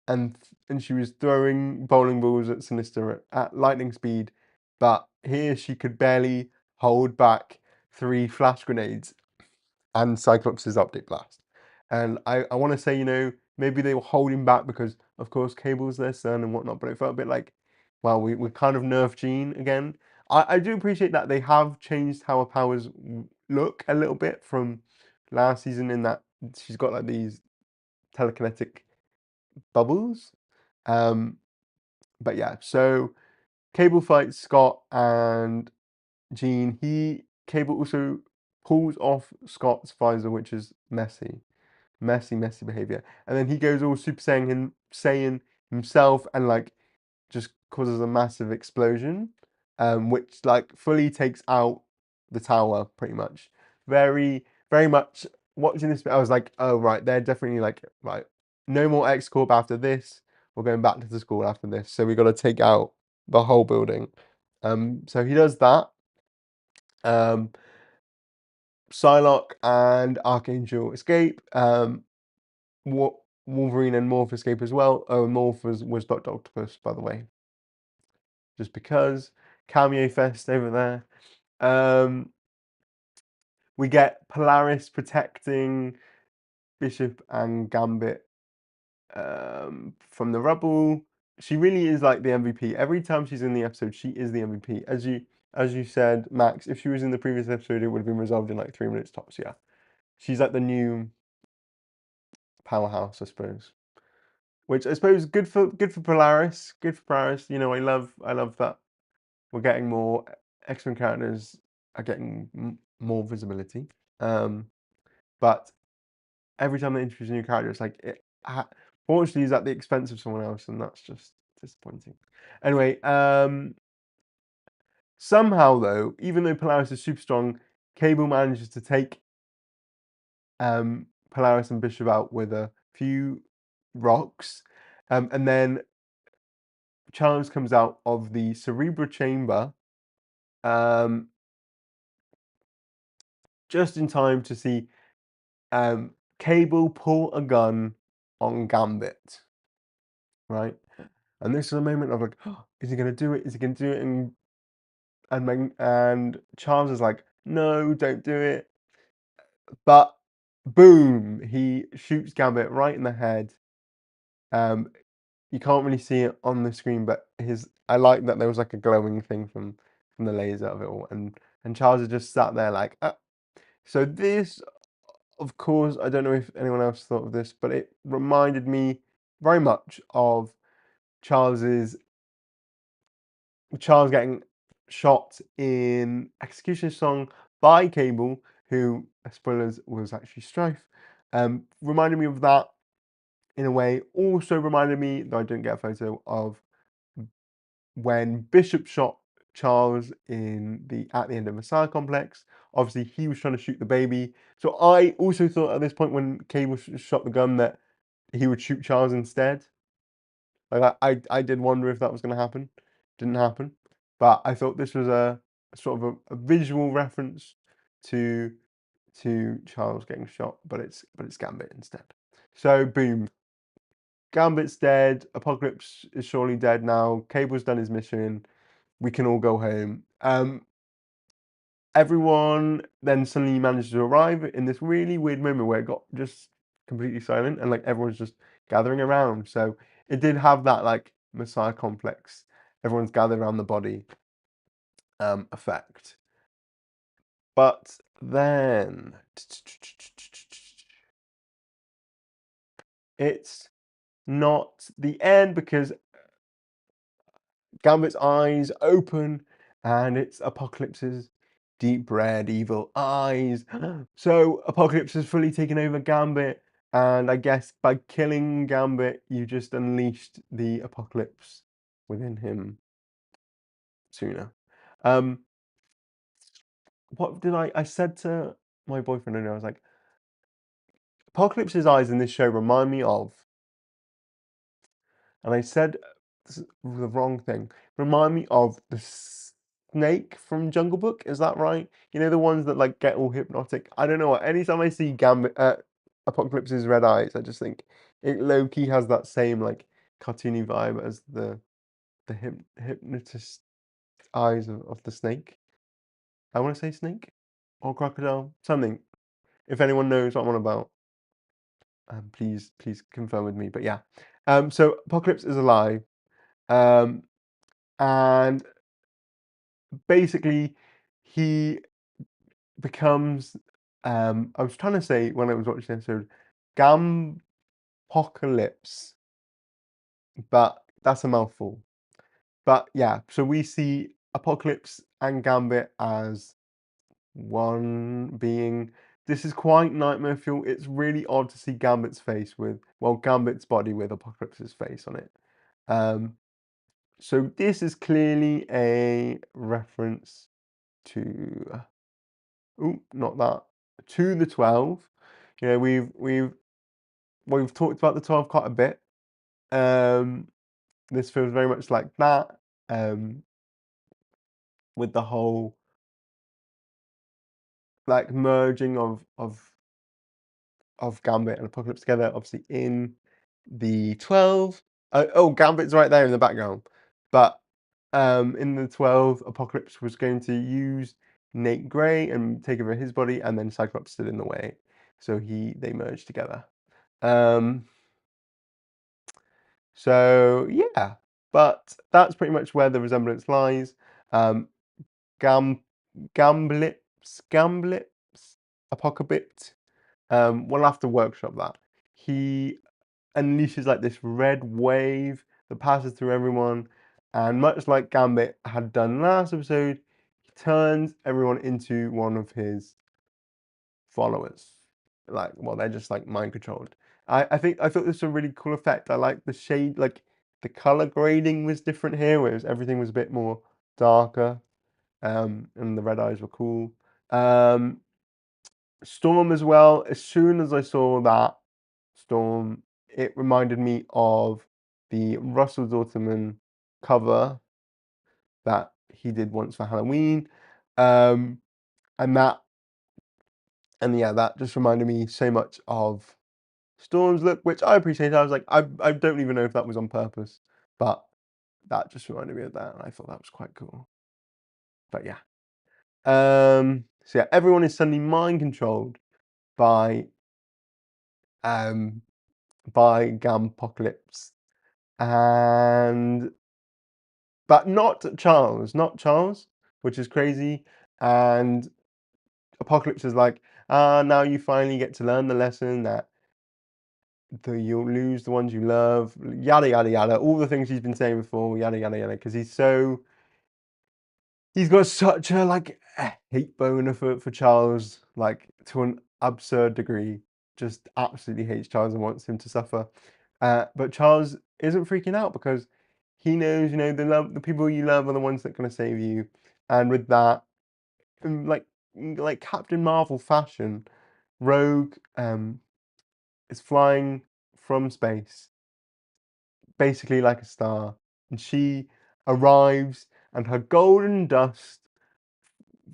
and she was throwing bowling balls at Sinister at lightning speed, but here she could barely hold back 3 flash grenades and Cyclops' optic blast. And I want to say, maybe they were holding back because, of course, Cable's their son and whatnot, but it felt a bit like, well, we kind of nerfed Jean again. I do appreciate that they have changed how her powers look a little bit from last season in that she's got like these telekinetic bubbles. Um, but yeah, so Cable fights Scott and Jean. Cable also pulls off Scott's visor, which is messy behavior. And then he goes all Super Saiyan himself and like just causes a massive explosion, which like fully takes out the tower pretty much. Very much watching this. I was like, oh right, they're definitely like right. No more X Corp after this. We're going back to the school after this. So we got to take out the whole building. So he does that. Psylocke and Archangel escape. Wolverine and Morph escape as well. Oh, Morph was Dr. Octopus, by the way. Just because. Cameo Fest over there. We get Polaris protecting Bishop and Gambit from the rubble. She really is like the MVP. Every time she's in the episode, she is the MVP. As you said, Max, if she was in the previous episode, it would have been resolved in like 3 minutes tops. Yeah, she's like the new powerhouse, I suppose. Which I suppose good for Polaris. Good for Polaris. I love that we're getting more X-Men characters are getting more visibility. But every time they introduce a new character, it's like fortunately is at the expense of someone else, and that's just disappointing. Anyway, somehow though, even though Polaris is super strong, Cable manages to take Polaris and Bishop out with a few rocks, and then Charles comes out of the Cerebral chamber, um, just in time to see Cable pull a gun on Gambit, right? And this is a moment of like, oh, is he going to do it? Is he going to do it? And Charles is like, no, don't do it. But boom, he shoots Gambit right in the head. You can't really see it on the screen, but I like that there was like a glowing thing from the laser of it all, and Charles is just sat there like, so this, of course, I don't know if anyone else thought of this, but it reminded me very much of Charles getting shot in Executioner's Song by Cable, who, spoilers, was actually Strife. Reminded me of that in a way. Also reminded me, though I didn't get a photo, of when Bishop shot Charles at the end of Messiah Complex. Obviously, he was trying to shoot the baby. So I also thought at this point when Cable shot the gun that he would shoot Charles instead. Like I did wonder if that was going to happen. Didn't happen. But I thought this was a sort of a visual reference to Charles getting shot, but it's Gambit instead. So boom, Gambit's dead. Apocalypse is surely dead now. Cable's done his mission. We can all go home. Everyone then suddenly manages to arrive in this really weird moment where it got just completely silent and like everyone's just gathering around. So it did have that like Messiah complex. Everyone's gathered around the body effect. But then it's not the end because Gambit's eyes open and it's Apocalypse's deep red evil eyes. So Apocalypse has fully taken over Gambit, and I guess by killing Gambit, you just unleashed the Apocalypse within him sooner. What did I said to my boyfriend earlier, I was like, Apocalypse's eyes in this show remind me of, and I said the wrong thing. Remind me of the snake from Jungle Book. Is that right? You know the ones that like get all hypnotic. I don't know. Anytime I see Apocalypse's red eyes, I just think it low key has that same like cartoony vibe as the hypnotist eyes of the snake. I want to say snake or crocodile, something. If anyone knows what I'm on about, please confirm with me. But yeah, so Apocalypse is alive. And basically he becomes I was trying to say when I was watching the episode Gambit-Apocalypse, but that's a mouthful. But yeah, so we see Apocalypse and Gambit as one being. This is quite nightmare fuel. It's really odd to see Gambit's face with, well, Gambit's body with Apocalypse's face on it. So this is clearly a reference to, oh, not that, to the 12. You know, we've talked about the 12 quite a bit. This feels very much like that, with the whole like merging of Gambit and Apocalypse together, obviously in the 12. Oh, Gambit's right there in the background. But in the 12, Apocalypse was going to use Nate Grey and take over his body, and then Cyclops stood in the way. So they merged together. So yeah, but that's pretty much where the resemblance lies. Gam Gamblip's Apocalypse. We'll have to workshop that. He unleashes like this red wave that passes through everyone, and much like Gambit had done last episode, he turns everyone into one of his followers. Like, well, they're just like mind controlled. I thought this was a really cool effect. I like the shade, like the color grading was different here, whereas everything was a bit more darker. And the red eyes were cool. Storm as well. As soon as I saw that Storm, it reminded me of the Russell Dauterman cover that he did once for Halloween. And yeah, that just reminded me so much of Storm's look, which I appreciate. I was like, I don't even know if that was on purpose, but that just reminded me of that, and I thought that was quite cool. But yeah. So yeah, everyone is suddenly mind controlled by Gambit-Apocalypse, and but not Charles, which is crazy. And Apocalypse is like, now you finally get to learn the lesson that you'll lose the ones you love, yada yada yada, all the things he's been saying before, yada yada yada, because he's got such a like hate boner for Charles, like to an absurd degree. Just absolutely hates Charles and wants him to suffer. But Charles isn't freaking out because he knows, the people you love are the ones that are gonna save you. And with that, like Captain Marvel fashion, Rogue is flying from space, basically like a star, and she arrives, and her golden dust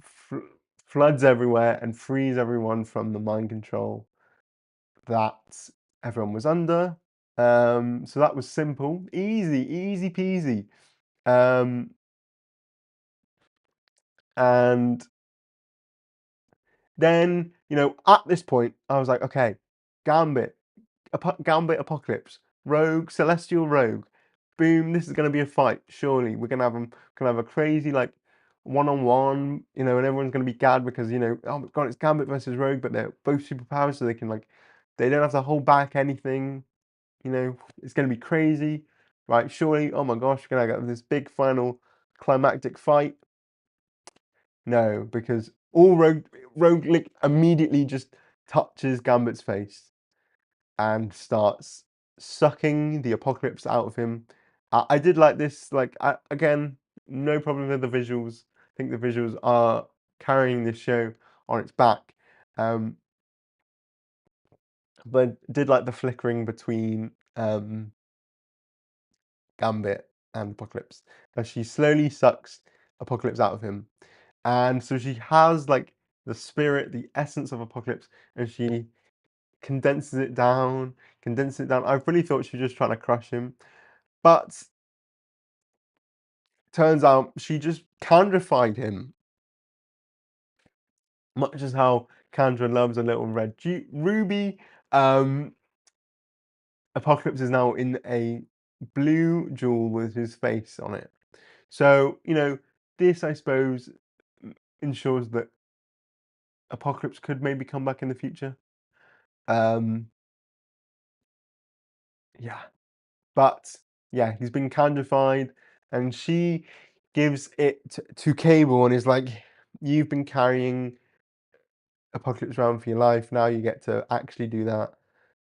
fl floods everywhere and frees everyone from the mind control that everyone was under. So that was simple, easy peasy. Um, and then, at this point, I was like, okay, Gambit, Gambit-Apocalypse, Rogue, Celestial Rogue. Boom, this is gonna be a fight, surely. We're gonna have a crazy like one-on-one, and everyone's gonna be gagged because, oh my god, it's Gambit versus Rogue, but they're both superpowers, so they don't have to hold back anything, it's gonna be crazy. Right, surely, oh my gosh, we're gonna get this big final climactic fight. No, because all Rogue like, immediately just touches Gambit's face and starts sucking the apocalypse out of him. I did like this, like, again, no problem with the visuals. I think the visuals are carrying this show on its back. But did like the flickering between Gambit and Apocalypse as she slowly sucks Apocalypse out of him. And so she has like the spirit, the essence of Apocalypse, and she condenses it down. I really thought she was just trying to crush him. But turns out she just Candrafied him, much as how Candra loves a little red ruby. Apocalypse is now in a blue jewel with his face on it. So, this, I suppose, ensures that Apocalypse could maybe come back in the future. Um, yeah. But, yeah, he's been Candrafied, and she gives it to Cable and is like, you've been carrying Apocalypse around for your life, now you get to actually do that.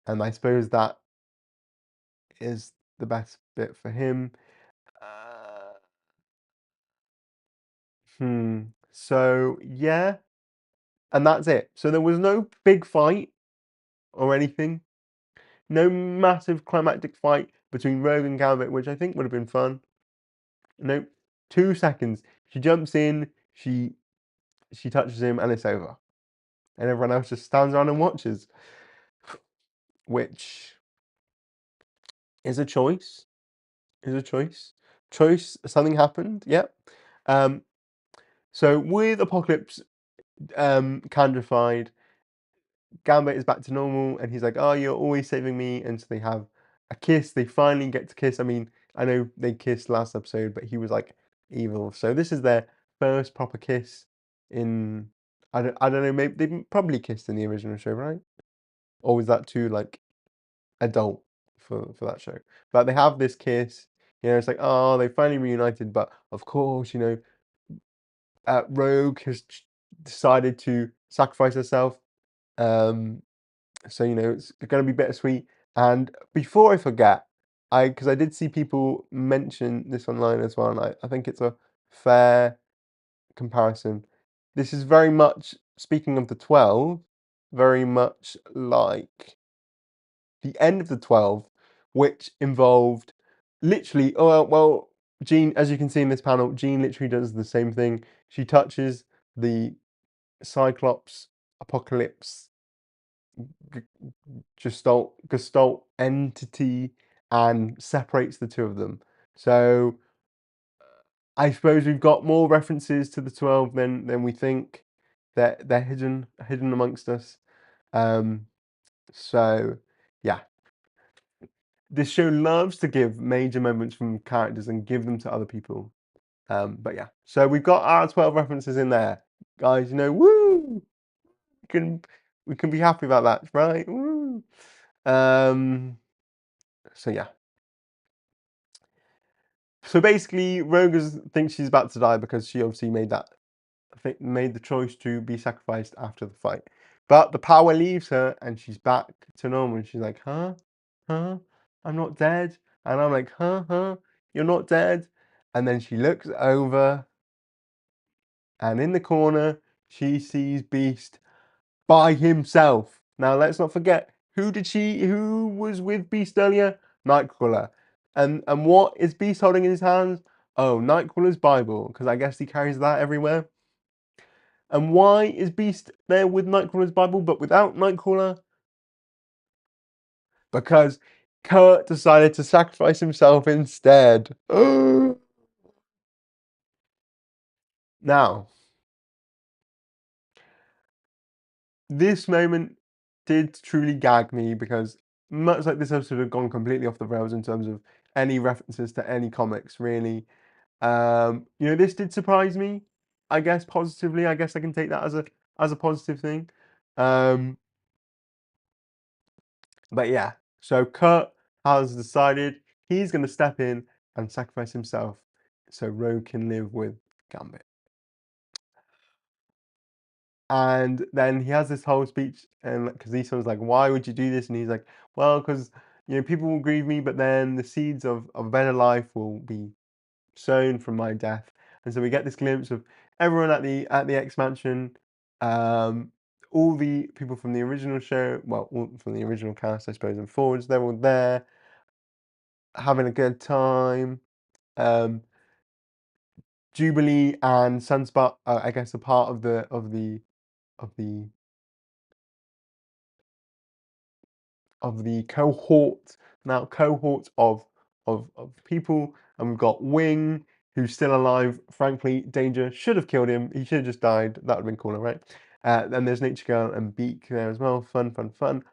And I suppose that is the best bit for him. Uh, So, yeah, and that's it. So there was no big fight or anything. No massive climactic fight between Rogue and Gambit, which I think would have been fun. Nope. 2 seconds. She jumps in, she touches him, and it's over. And everyone else just stands around and watches, which is a choice. Is a choice. Choice. Something happened. Yep. Um. So with Apocalypse, Candrafied, Gambit is back to normal, and he's like, "Oh, you're always saving me." And so they have a kiss. They finally get to kiss. I mean, I know they kissed last episode, but he was like evil. So this is their first proper kiss in. I don't know. Maybe they probably kissed in the original show, right? Or was that too like adult for that show? But they have this kiss. It's like, oh, they finally reunited. But of course, Rogue has decided to sacrifice herself. Um, So, it's gonna be bittersweet. And before I forget, because I did see people mention this online as well, and I think it's a fair comparison. This is very much, speaking of the 12, very much like the end of the 12, which involved literally, oh, well, Jean, as you can see in this panel, Jean literally does the same thing. She touches the Cyclops Apocalypse g- gestalt entity and separates the two of them. So I suppose we've got more references to the 12 than we think. They're hidden amongst us. Um, so yeah, this show loves to give major moments from characters and give them to other people. But yeah, so we've got our 12 references in there, guys. Woo! We can we can be happy about that, right? Woo! So yeah. So basically, thinks she's about to die because she obviously made the choice to be sacrificed after the fight. But the power leaves her and she's back to normal. And she's like, huh? Huh? I'm not dead. And I'm like, huh? Huh? you're not dead." And then she looks over, and in the corner, she sees Beast by himself. Now, let's not forget, who was with Beast earlier? Nightcrawler. And what is Beast holding in his hands? Oh, Nightcrawler's Bible, because I guess he carries that everywhere. And why is Beast there with Nightcrawler's Bible, but without Nightcrawler? Because Kurt decided to sacrifice himself instead. Now, this moment did truly gag me because much like this episode had gone completely off the rails in terms of any references to any comics, really. This did surprise me, I guess positively. I guess I can take that as a positive thing. Um, but yeah, so Kurt has decided he's going to step in and sacrifice himself so Rogue can live with Gambit. And then he has this whole speech, and because Ison's like, "Why would you do this?" And he's like, "Well, because people will grieve me, but then the seeds of a better life will be sown from my death." And so we get this glimpse of everyone at the X Mansion, all the people from the original show, well, all from the original cast, I suppose, and forwards. They're all there, having a good time. Um, Jubilee and Sunspot, I guess, are part of the cohort now, cohort of people, and we've got Wing, who's still alive. Frankly, Danger should have killed him. He should have just died. That would have been cooler, right? Then there's Nature Girl and Beak there as well. Fun, fun, fun.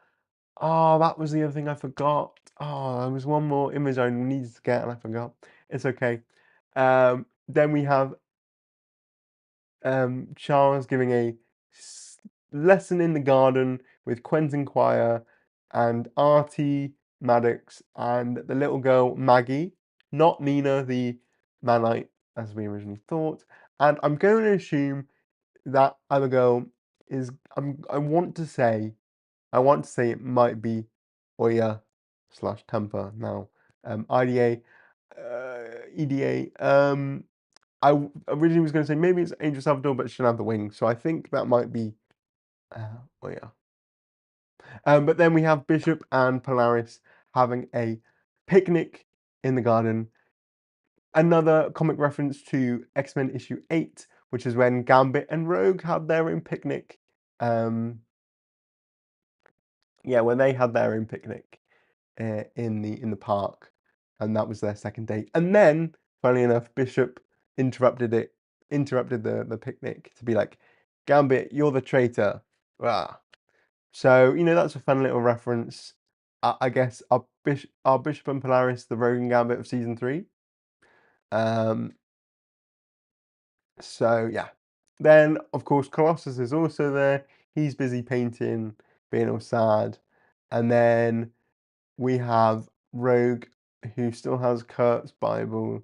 Oh, that was the other thing I forgot. Oh, there was one more image I needed to get and I forgot. It's okay. Then we have Charles giving a lesson in the garden with Quentin Quire and Artie Maddox and the little girl Maggie, not Nina the Manite as we originally thought. And I'm going to assume that other girl is. I want to say it might be Oya slash Temper now. IDA, EDA. Originally was going to say maybe it's Angel Salvador, but she shouldn't have the wings. So I think that might be. Oh yeah. But then we have Bishop and Polaris having a picnic in the garden. Another comic reference to X-Men issue 8, which is when Gambit and Rogue had their own picnic. Yeah, when they had their own picnic in the park, and that was their second date. And then, funnily enough, Bishop interrupted the picnic to be like, "Gambit, you're the traitor." Ah. So that's a fun little reference. I guess our Bishop and Polaris, the Rogue and Gambit of season 3. Um, so yeah. Then of course Colossus is also there. He's busy painting, being all sad, and then we have Rogue, who still has Kurt's Bible,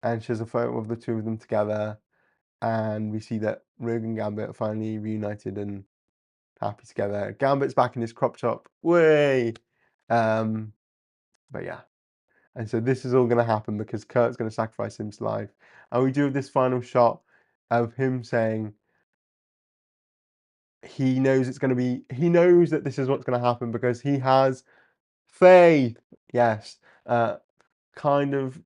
and she has a photo of the two of them together. And we see that Rogue and Gambit are finally reunited and happy together. Gambit's back in his crop top. Way! But yeah. And so this is all going to happen because Kurt's going to sacrifice his life. And we do have this final shot of him saying he knows he knows that this is what's going to happen because he has faith. Yes. Kind of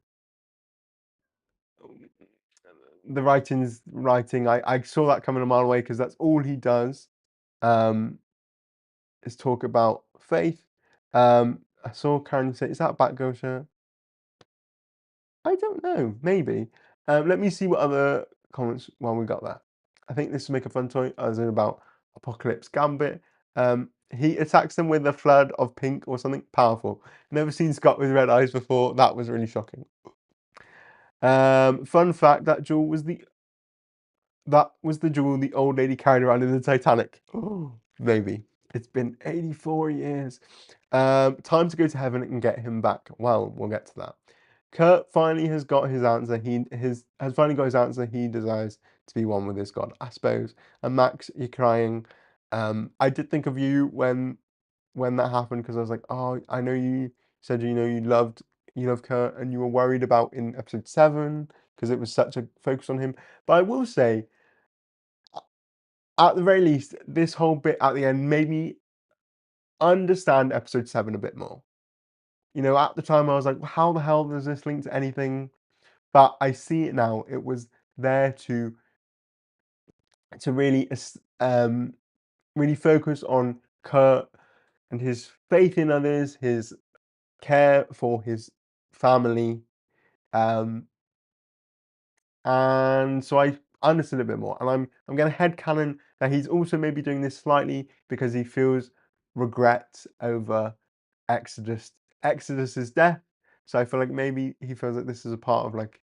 the writing. I saw that coming a mile away because that's all he does, is talk about faith. I saw Karen say, "Is that a Batgirl shirt?" I don't know. Maybe. Let me see what other comments while we got that. I think this will make a fun toy, as in about Apocalypse Gambit. He attacks them with a flood of pink or something powerful. Never seen Scott with red eyes before. That was really shocking. Fun fact: that was the jewel the old lady carried around in the Titanic. Oh, maybe. It's been 84 years. Time to go to heaven and get him back. Well, we'll get to that. Kurt finally has got his answer. Has finally got his answer. He desires to be one with his God, I suppose. And Max, you're crying. I did think of you when that happened because I was like, oh, I know you said you loved you love Kurt and you were worried about in episode 7 because it was such a focus on him. But I will say, at the very least, this whole bit at the end made me understand episode 7 a bit more. You know, at the time I was like, how the hell does this link to anything? But I see it now. It was there to really really focus on Kurt and his faith in others, his care for his family, um, and so I understood a bit more. And I'm going to headcanon that he's also maybe doing this slightly because he feels regret over Exodus's death. So I feel like maybe he feels like this is a part of like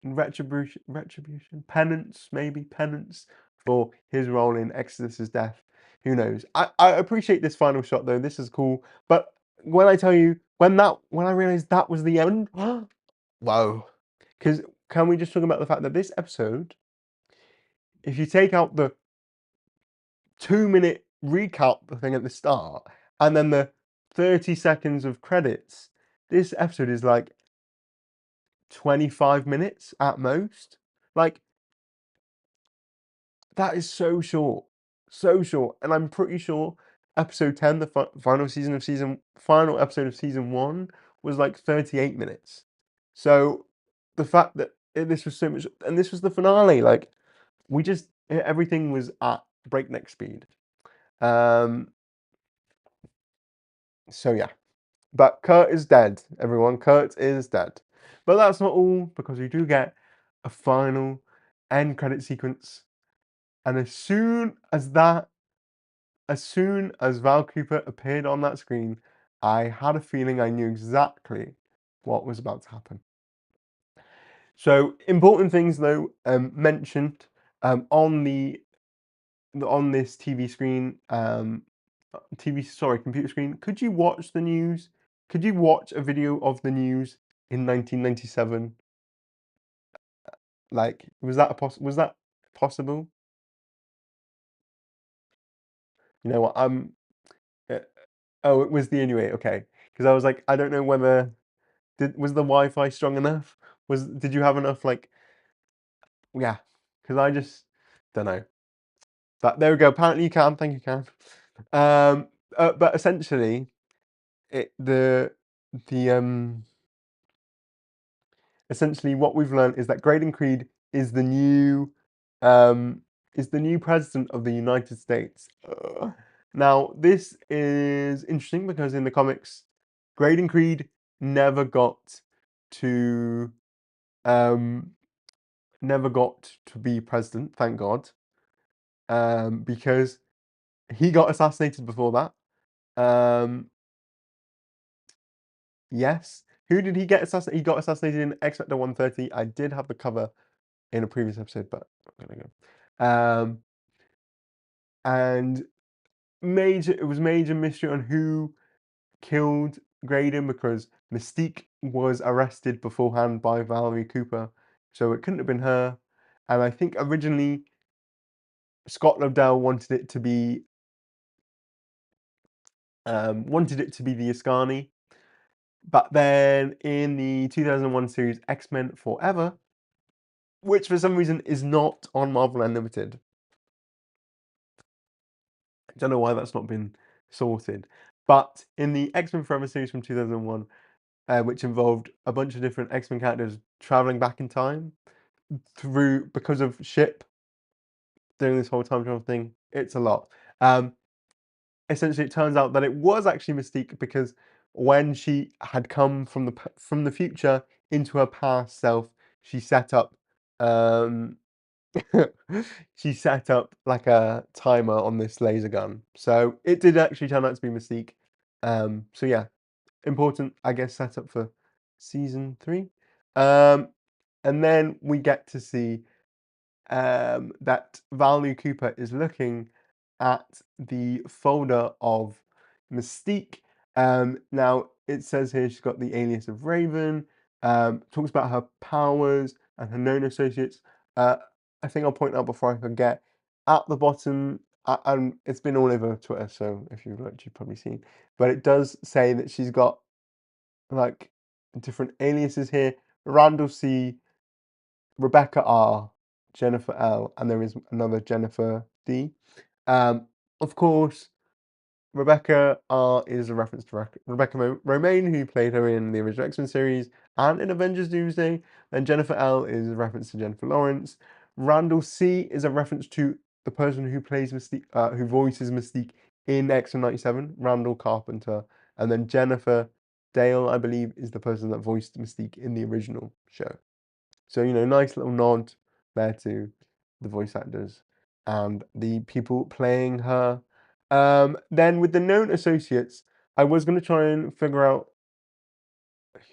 retribution, penance for his role in Exodus's death. Who knows? I appreciate this final shot though. This is cool. But when I tell you when I realized that was the end, whoa. Because can we just talk about the fact that this episode, if you take out the 2-minute recap thing at the start and then the 30 seconds of credits, this episode is like 25 minutes at most. Like, that is so short. So short. And I'm pretty sure episode 10, the final episode of season 1 was like 38 minutes. So the fact that this was so much, and this was the finale, like everything was at breakneck speed. So yeah. But Kurt is dead, everyone. Kurt is dead. But that's not all, because we do get a final end credit sequence. And as soon as Val Cooper appeared on that screen, I had a feeling I knew exactly what was about to happen. So important things though mentioned on this TV screen, computer screen. Could you watch the news? Could you watch a video of the news in 1997? Like, was that possible? You know what? Uh, oh, it was the anyway. Okay, because I was like, I don't know whether was the Wi-Fi strong enough? Did you have enough yeah? Because I just don't know. But there we go. Apparently you can. Thank you, Karen. But essentially, the essentially what we've learned is that Graydon Creed um, is the new president of the United States. Now, this is interesting because in the comics, Graydon Creed never got to um, be president, thank God, because he got assassinated before that. Yes. Who did he get assassinated? He got assassinated in X Factor 130. I did have the cover in a previous episode, but I'm gonna go. And it was major mystery on who killed Graydon because Mystique was arrested beforehand by Valerie Cooper, so it couldn't have been her. And I think originally Scott Lobdell wanted it to be the Ascani, but then in the 2001 series X-Men Forever, which for some reason is not on Marvel Unlimited. I don't know why that's not been sorted. But in the X-Men Forever series from 2001, which involved a bunch of different X-Men characters traveling back in time because of Ship doing this whole time travel thing, it's a lot. Essentially, it turns out that it was actually Mystique because when she had come from the future into her past self, she set up um, she set up like a timer on this laser gun. So it did actually turn out to be Mystique. So yeah, important, I guess, setup for season 3. And then we get to see that Valerie Cooper is looking at the folder of Mystique. Now it says here she's got the alias of Raven. Talks about her powers and her known associates. I think I'll point out before I forget. At the bottom, and it's been all over Twitter, so if you've looked, you've probably seen. But it does say that she's got like different aliases here: Randall C, Rebecca R, Jennifer L, and there is another Jennifer D. Of course, Rebecca R is a reference to Rebecca Romaine, who played her in the original X-Men series and in Avengers Doomsday. And Jennifer L is a reference to Jennifer Lawrence. Randall C is a reference to the person who plays Mystique, who voices Mystique in X-Men 97, Randall Carpenter. And then Jennifer Dale, I believe, is the person that voiced Mystique in the original show. So, nice little nod there to the voice actors and the people playing her. Then with the known associates, I was going to try and figure out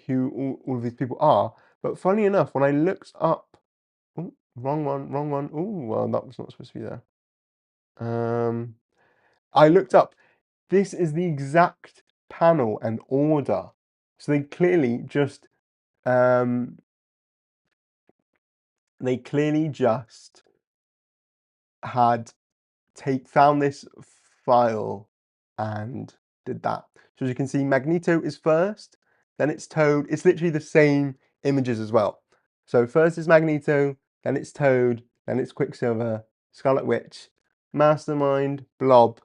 who all of these people are. But funny enough, when I looked up, oh, wrong one. Oh, well, that was not supposed to be there. I looked up. This is the exact panel and order. So they clearly just um, had found this file and did that. So as you can see, Magneto is first, then it's Toad. It's literally the same images as well. So first is Magneto, then it's Toad, then it's Quicksilver, Scarlet Witch, Mastermind, Blob,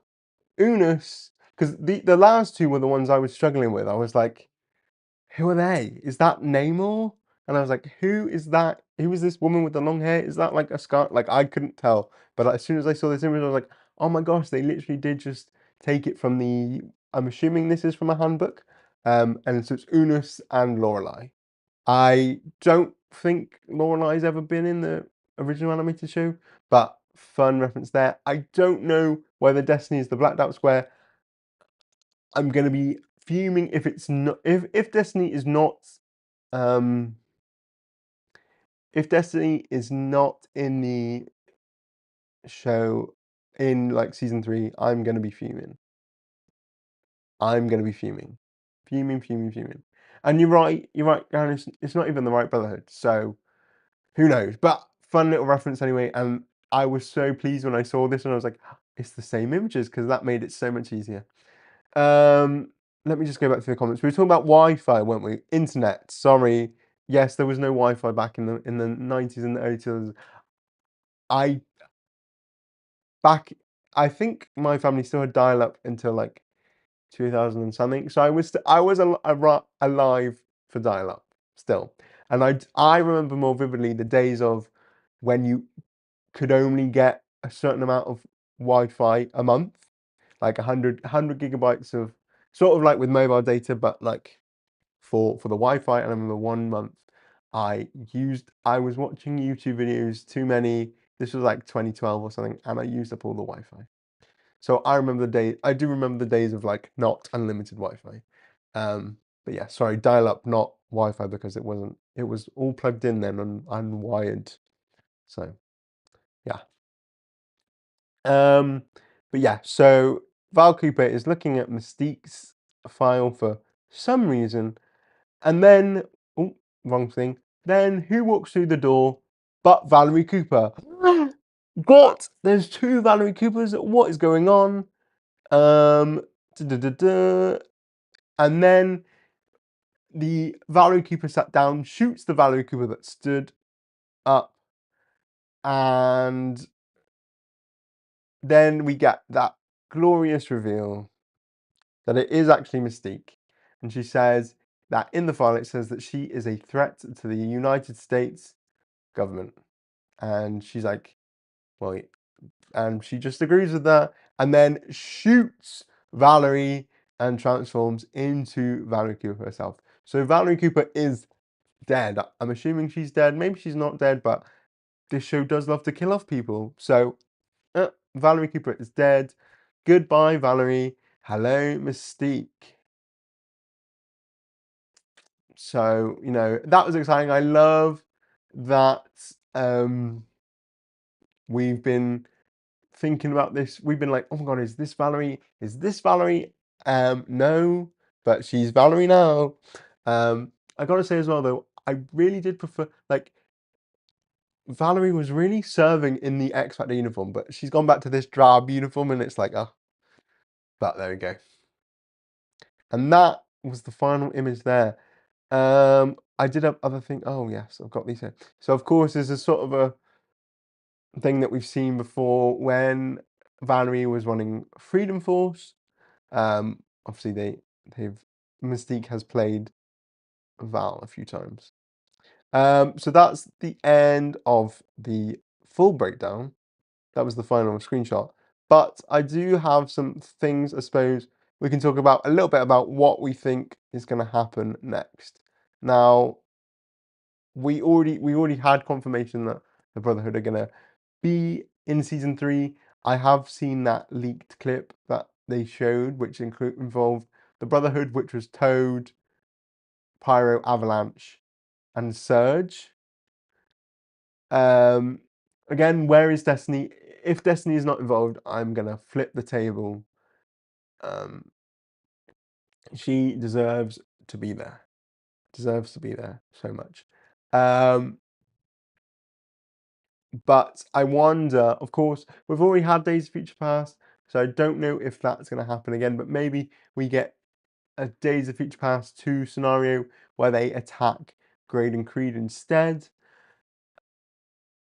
Unus. Because the last two were the ones I was struggling with. I was like, who are they? Is that Namor? And I was like, who is that? Who is this woman with the long hair? Is that like a scar? Like, I couldn't tell. But as soon as I saw this image, I was like, oh my gosh, they literally did just take it from I'm assuming this is from a handbook. And so it's Unus and Lorelei. I don't think Lorelai's ever been in the original animated show, but fun reference there. I don't know whether Destiny is the Blacked Out Square. I'm going to be fuming if it's not, if Destiny is not um, if Destiny is not in the show in like season 3, I'm gonna be fuming. I'm gonna be fuming. Fuming. And you're right, Aaron, it's not even the right Brotherhood, so who knows? But fun little reference anyway, and I was so pleased when I saw this and I was like, it's the same images, because that made it so much easier. Let me just go back to the comments. We were talking about Wi-Fi, weren't we? Internet, sorry. Yes, there was no Wi-Fi back in the 90s and the early 2000s. I think my family still had dial-up until like 2000 and something. So I was alive for dial-up still, and I remember more vividly the days of when you could only get a certain amount of Wi-Fi a month, like 100 gigabytes of, sort of like with mobile data, but like for the Wi-Fi. And I remember 1 month I was watching YouTube videos too many. This was like 2012 or something, and I used up all the Wi-Fi. So I do remember the days of like not unlimited Wi-Fi. But yeah, sorry, dial-up, not Wi-Fi, because it was all plugged in then and unwired. So yeah. But yeah, so Val Cooper is looking at Mystique's file for some reason, and then, oh, wrong thing. Then who walks through the door but Valerie Cooper? What? There's two Valerie Coopers. What is going on? Um, And then the Valerie Cooper sat down, shoots the Valerie Cooper that stood up, and then we get that glorious reveal that it is actually Mystique. And she says that in the file it says that she is a threat to the United States government. And she's like, well, and she just agrees with that and then shoots Valerie and transforms into Valerie Cooper herself. So Valerie Cooper is dead. I'm assuming she's dead. Maybe she's not dead, but this show does love to kill off people. So Valerie Cooper is dead. Goodbye, Valerie. Hello, Mystique. So, that was exciting. I love that we've been thinking about this. We've been like, oh my god, is this Valerie? Is this Valerie? No, but she's Valerie now. I gotta say as well though, I really did prefer, like, Valerie was really serving in the X Factor uniform, but she's gone back to this drab uniform, and it's like, oh, but there we go. And that was the final image there. I did have other thing. Oh yes, I've got these here. So of course, there's a sort of a thing that we've seen before when Valerie was running Freedom Force. Obviously they've Mystique has played Val a few times. So that's the end of the full breakdown. That was the final screenshot. But I do have some things, I suppose, we can talk about a little bit about what we think is going to happen next. Now, we already had confirmation that the Brotherhood are going to be in season 3. I have seen that leaked clip that they showed, which involved the Brotherhood, which was Toad, Pyro, Avalanche, and Surge. Again, where is Destiny? If Destiny is not involved, I'm gonna flip the table. She deserves to be there. Deserves to be there so much. But I wonder, of course, we've already had Days of Future Past, so I don't know if that's gonna happen again, but maybe we get a Days of Future Past 2 scenario where they attack Graydon Creed instead.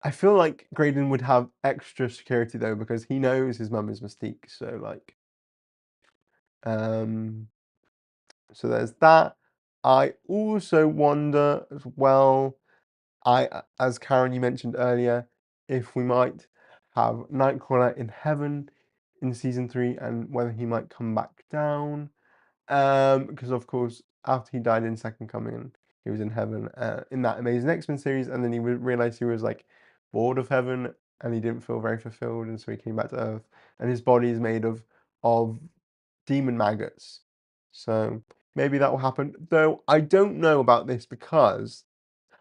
I feel like Graydon would have extra security though, because he knows his mum is Mystique, so like so there's that. I also wonder as well, as Karen you mentioned earlier, if we might have Nightcrawler in heaven in season 3 and whether he might come back down. Because of course, after he died in Second Coming, he was in heaven in that Amazing X-Men series, and then he realized he was like bored of heaven and he didn't feel very fulfilled, and so he came back to Earth, and his body is made of demon maggots. So maybe that will happen. Though I don't know about this because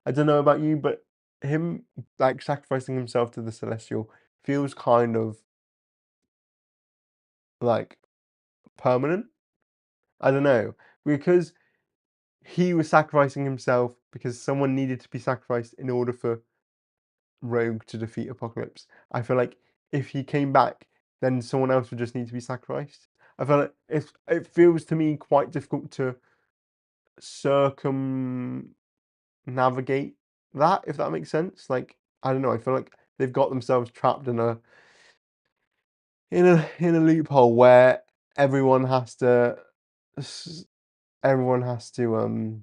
I don't know about you, but him like sacrificing himself to the Celestial feels kind of like permanent. I don't know, because he was sacrificing himself because someone needed to be sacrificed in order for Rogue to defeat Apocalypse. I feel like if he came back, then someone else would just need to be sacrificed. I feel like it feels to me quite difficult to circumnavigate that, if that makes sense. Like, I don't know, I feel like they've got themselves trapped in a loophole where everyone has to everyone has to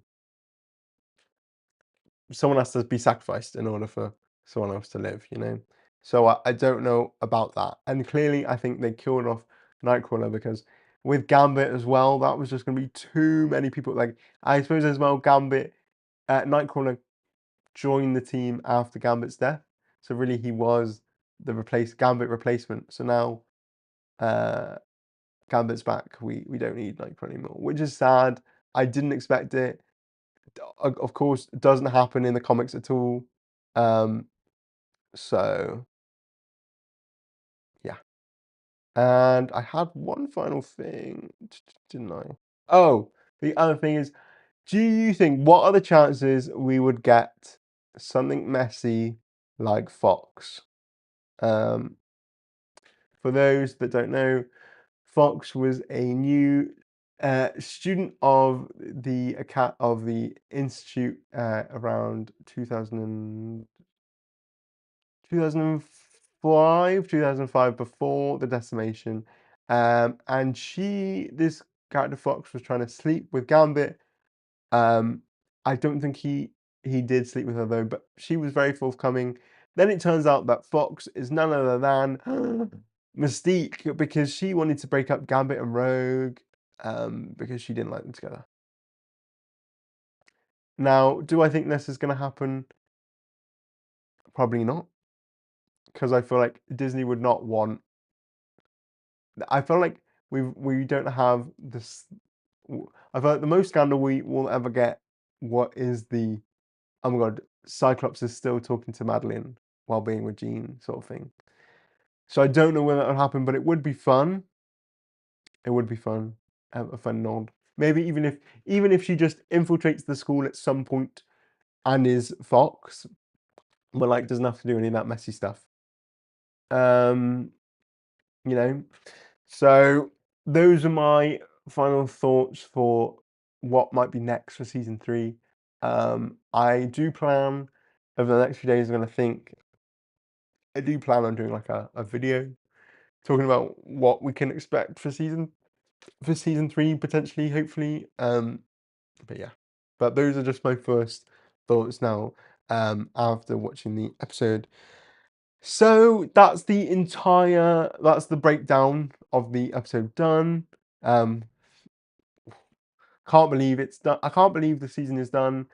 someone has to be sacrificed in order for someone else to live, you know? So I don't know about that. And clearly, I think they killed off Nightcrawler because with Gambit as well, that was just going to be too many people. Like, I suppose as well, Nightcrawler joined the team after Gambit's death. So really, he was the Gambit replacement. So now Gambit's back. We don't need Nightcrawler anymore, which is sad. I didn't expect it. Of course, it doesn't happen in the comics at all. So yeah. And I had one final thing, didn't I? Oh, the other thing is, do you think what are the chances we would get something messy like Fox? Um, for those that don't know, Fox was a new student of the institute around 2005, before the decimation. And this character Fox was trying to sleep with Gambit. I don't think he did sleep with her though, but she was very forthcoming. Then it turns out that Fox is none other than Mystique, because she wanted to break up Gambit and Rogue because she didn't like them together. Now, do I think this is going to happen? Probably not, because I feel like Disney would not want. I feel like we don't have this. I feel like the most scandal we will ever get. What is the? Oh my God, Cyclops is still talking to Madeline while being with Jean, sort of thing. So I don't know whether that will happen, but it would be fun. It would be fun, a fun nod. Maybe even if she just infiltrates the school at some point and is Fox, but like doesn't have to do any of that messy stuff. Um, you know, so those are my final thoughts for what might be next for season 3. I do plan over the next few days. I do plan on doing like a video talking about what we can expect for season 3 potentially, hopefully. But yeah, but those are just my first thoughts now. After watching the episode. So that's the breakdown of the episode done. Um, can't believe it's done. I can't believe the season is done.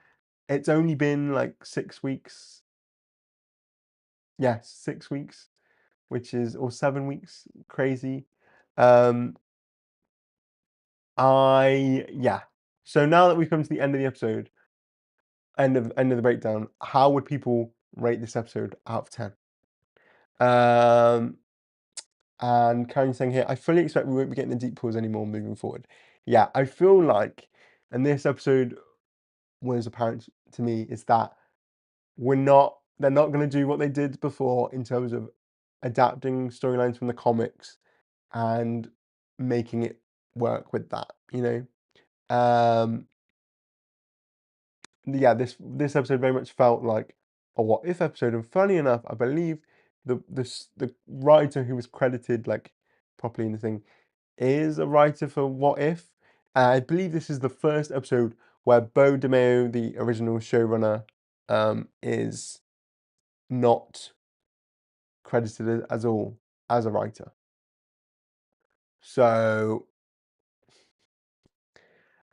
It's only been like 6 weeks. Yes, 6 weeks, or 7 weeks. Crazy. Um, yeah. So now that we've come to the end of the episode, end of the breakdown, how would people rate this episode out of 10? Um, And Karen's saying here, I fully expect we won't be getting the deep pools anymore moving forward. Yeah, I feel like, and this episode was apparent to me, is that they're not going to do what they did before in terms of adapting storylines from the comics and making it work with that, you know? Yeah, this episode very much felt like a what if episode, and funny enough, I believe the writer who was credited like properly in the thing is a writer for What If. I believe this is the first episode where Beau DeMayo, the original showrunner, is not credited as all as a writer. So,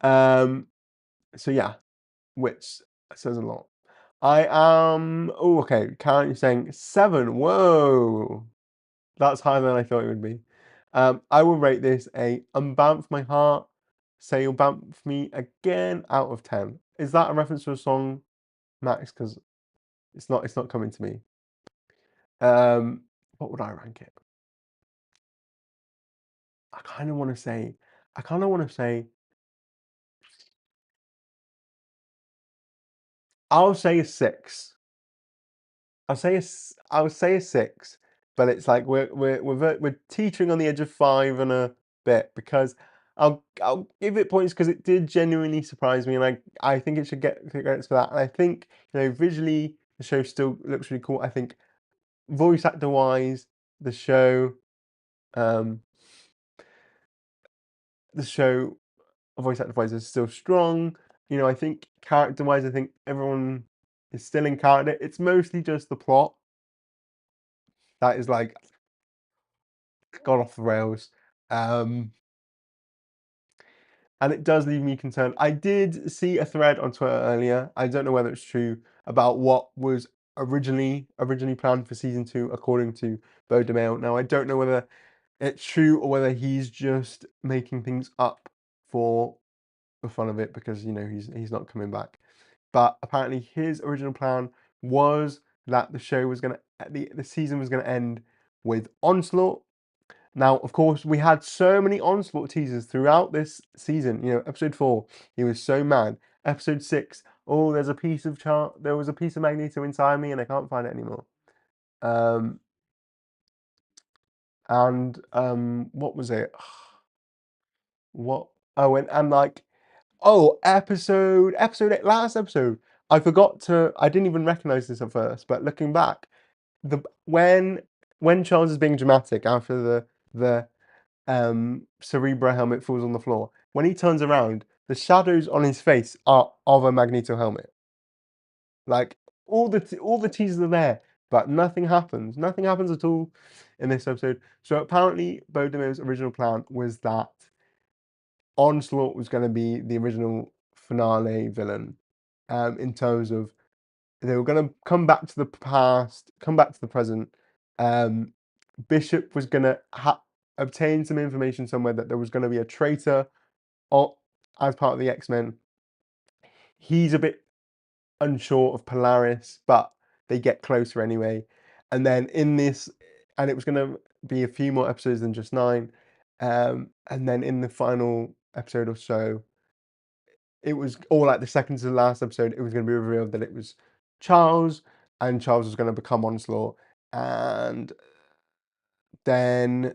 um, so yeah, which says a lot. I am. Oh, okay. Karen, you're saying 7. Whoa, that's higher than I thought it would be. I will rate this a unbounce my heart. Say you'll bounce me again out of 10. Is that a reference to a song, Max? Because it's not coming to me. What would I rank it? I kind of want to say, I kind of want to say, I'll say a 6. I would say a 6, but it's like we're teetering on the edge of 5 and a bit, because I'll give it points because it did genuinely surprise me, and I think it should get credits for that. And I think, visually the show still looks really cool. I think voice actor wise, the show um the show voice actor wise is still strong. I think character wise, I think everyone is still in character. It's mostly just the plot that is like gone off the rails. Um, and it does leave me concerned. I did see a thread on Twitter earlier. I don't know whether it's true, about what was originally planned for season 2, according to Beau DeMail. Now I don't know whether it's true or whether he's just making things up for the fun of it, because he's not coming back. But apparently his original plan was that the show was gonna the season was gonna end with Onslaught. Now, of course, we had so many Onslaught teasers throughout this season. Episode 4, he was so mad. Episode 6, oh, there was a piece of Magneto inside me and I can't find it anymore. Um, what was it? What? Oh, and like, oh, episode 8, last episode. I didn't even recognize this at first, but looking back, the when Charles is being dramatic after the Cerebra helmet falls on the floor, when he turns around, the shadows on his face are of a Magneto helmet. Like, all the teasers are there, but nothing happens. Nothing happens at all in this episode. So apparently, Beau DeMayo's original plan was that Onslaught was going to be the original finale villain, in terms of they were going to come back to the past, come back to the present. Um, Bishop was going to obtain some information somewhere that there was going to be a traitor as part of the X-Men. He's a bit unsure of Polaris, but they get closer anyway. And then and it was going to be a few more episodes than just 9. And then in the final episode or so, it was, or like the second to the last episode, it was going to be revealed that it was Charles. and Charles was going to become Onslaught, and then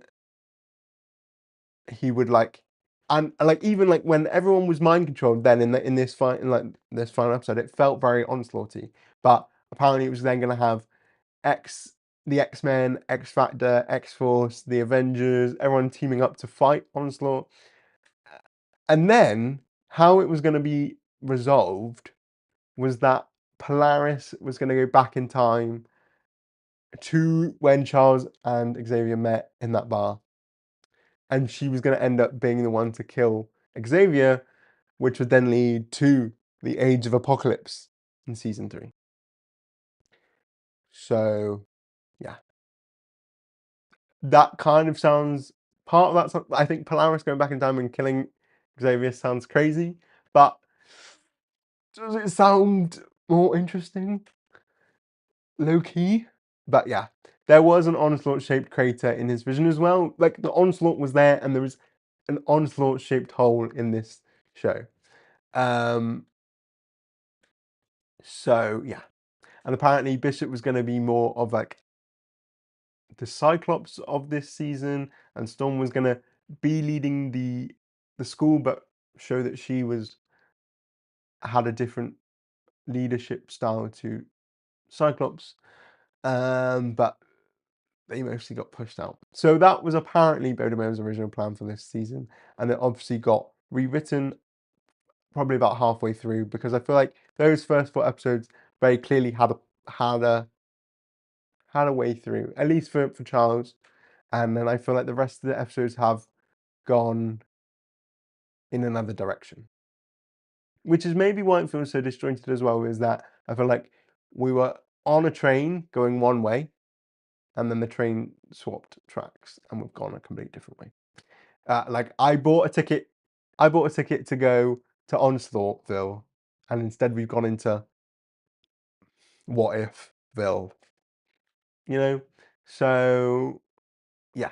he would like, and like even like when everyone was mind controlled, then in this fight, in like this final episode, it felt very Onslaughty. But apparently, it was then going to have X, the X-Men, X Factor, X Force, the Avengers, everyone teaming up to fight Onslaught. And then how it was going to be resolved was that Polaris was going to go back in time to when Charles and Xavier met in that bar. And she was going to end up being the one to kill Xavier, which would then lead to the Age of Apocalypse in season 3. So, yeah. That kind of sounds, part of that, I think Polaris going back in time and killing Xavier sounds crazy, but does it sound more interesting? Low key? But yeah, there was an Onslaught shaped crater in his vision as well. Like the Onslaught was there, and there was an Onslaught shaped hole in this show. So yeah, and apparently Bishop was going to be more of like the Cyclops of this season, and Storm was going to be leading the school, but show that she had a different leadership style to Cyclops. But they mostly got pushed out. So that was apparently Bodemer's original plan for this season, and it obviously got rewritten probably about halfway through, because I feel like those first 4 episodes very clearly had a way through, at least for Charles, and then I feel like the rest of the episodes have gone in another direction, which is maybe why it feels so disjointed as well. Is that I feel like we were on a train going one way, and then the train swapped tracks, and we've gone a completely different way. Like I bought a ticket to go to Onslaughtville, and instead we've gone into What Ifville, you know? So yeah,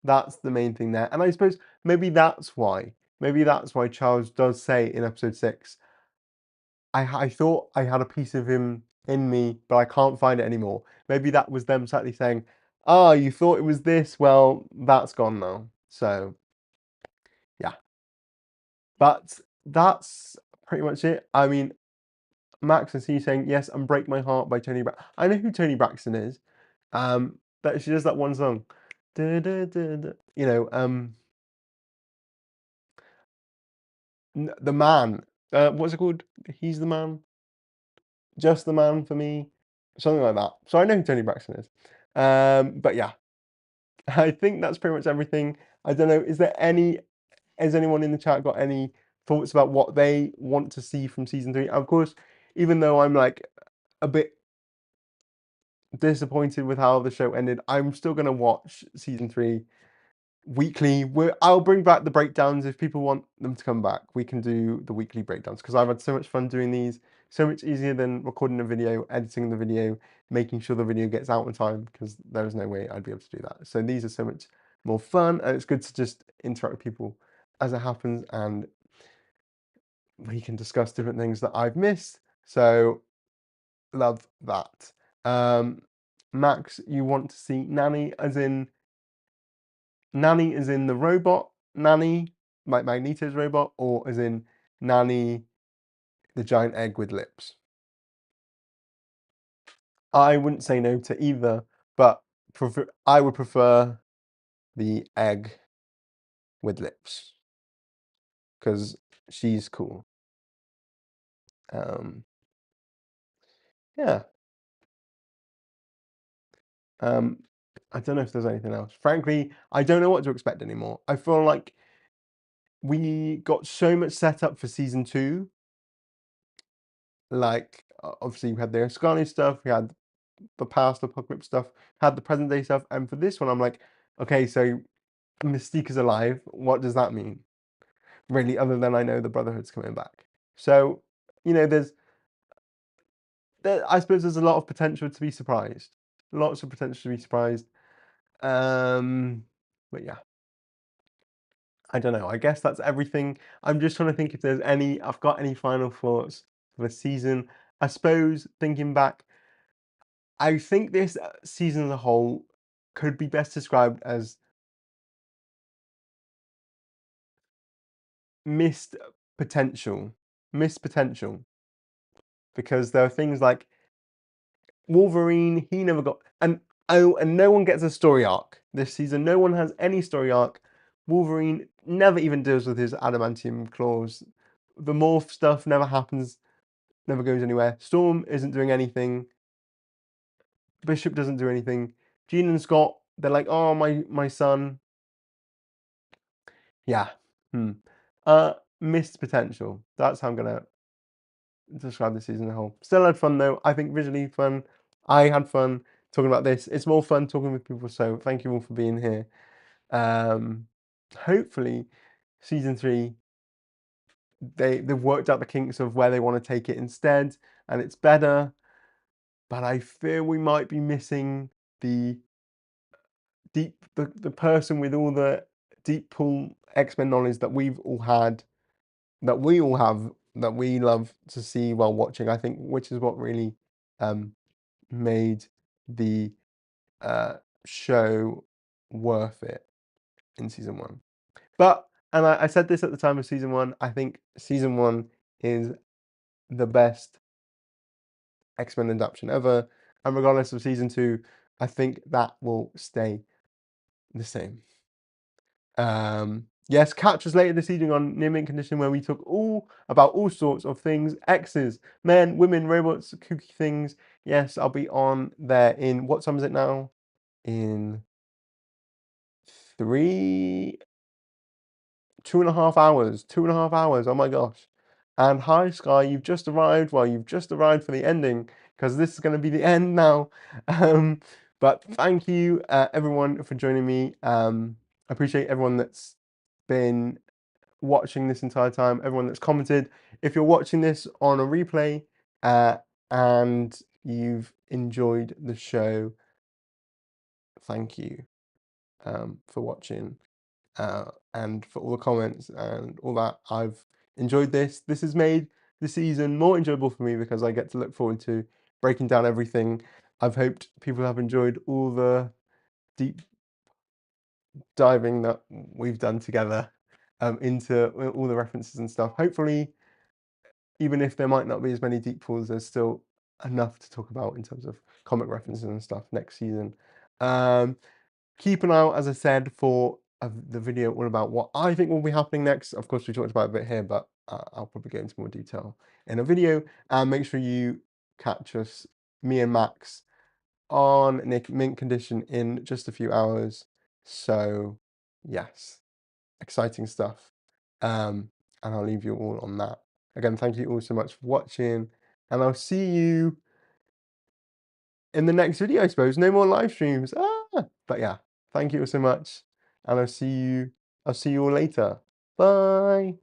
that's the main thing there. And I suppose maybe that's why Charles does say in episode 6, I thought I had a piece of him in me, but I can't find it anymore. Maybe that was them slightly saying, "Ah, you thought it was this, well, that's gone now." So yeah. But that's pretty much it. I mean, Max and C saying yes, and "Break My Heart" by Tony Braxton. I know who Tony Braxton is. That she does that one song. Du, du, du, du. You know, the man. What's it called? He's the man. Just the man for me. Something like that. So I know who Tony Braxton is. But yeah, I think that's pretty much everything. I don't know. Has anyone in the chat got any thoughts about what they want to see from season 3? Of course, even though I'm like a bit disappointed with how the show ended, I'm still gonna watch season 3 weekly. I'll bring back the breakdowns if people want them to come back. We can do the weekly breakdowns because I've had so much fun doing these. So much easier than recording a video, editing the video, making sure the video gets out in time, because there is no way I'd be able to do that. So these are so much more fun, and it's good to just interact with people as it happens, and we can discuss different things that I've missed. So love that. Max, you want to see Nanny as in the robot Nanny, like Magneto's robot, or as in Nanny, the giant egg with lips? I wouldn't say no to either, but I would prefer the egg with lips because she's cool. Yeah. I don't know if there's anything else. Frankly, I don't know what to expect anymore. I feel like we got so much set up for season 2. Like, obviously, we had the Ascani stuff, we had the past Apocalypse stuff, had the present day stuff, and for this one, I'm like, okay, so Mystique is alive. What does that mean? Really, other than I know the Brotherhood's coming back. So, you know, I suppose there's a lot of potential to be surprised. Lots of potential to be surprised. But yeah, I don't know. I guess that's everything. I'm just trying to think if I've got any final thoughts for the season. I suppose thinking back, I think this season as a whole could be best described as missed potential. Missed potential. Because there are things like Wolverine, he never got, and oh, and no one gets a story arc this season. No one has any story arc. Wolverine never even deals with his adamantium claws. The morph stuff never happens, never goes anywhere. Storm isn't doing anything. Bishop doesn't do anything. Jean and Scott, they're like, oh, my son. Yeah. Hmm. Missed potential. That's how I'm gonna describe the season as a whole. Still had fun though. I think visually fun. I had fun talking about this. It's more fun talking with people. So thank you all for being here. Hopefully, season 3 they've worked out the kinks of where they want to take it instead, and it's better. But I fear we might be missing the the person with all the deep pool X-Men knowledge that we've all had, that we all have, that we love to see while watching. I think, which is what really made the show worth it in season 1. But, and I said this at the time of season 1, I think season 1 is the best X-Men adaptation ever, and regardless of season 2, I think that will stay the same. Yes, catch us later this evening on Near Mint Condition, where we talk all about all sorts of things: X's, men, women, robots, kooky things. Yes, I'll be on there in, what time is it now? In 2.5 hours. 2.5 hours. Oh my gosh. And hi, Sky, you've just arrived. Well, you've just arrived for the ending, because this is going to be the end now. But thank you, everyone, for joining me. I appreciate everyone that's been watching this entire time, everyone that's commented. If you're watching this on a replay and you've enjoyed the show, thank you for watching. And for all the comments and all that. I've enjoyed this. This has made the season more enjoyable for me because I get to look forward to breaking down everything. I've hoped people have enjoyed all the deep diving that we've done together into all the references and stuff. Hopefully, even if there might not be as many deep pools, there's still enough to talk about in terms of comic references and stuff next season. Keep an eye out, as I said, for the video all about what I think will be happening next. Of course, we talked about it a bit here, but I'll probably go into more detail in a video. And make sure you catch us, me and Max, on Mint Condition in just a few hours. So, yes, exciting stuff. And I'll leave you all on that. Again, thank you all so much for watching, and I'll see you in the next video, I suppose. No more live streams. But yeah, thank you all so much, and I'll see you all later. Bye.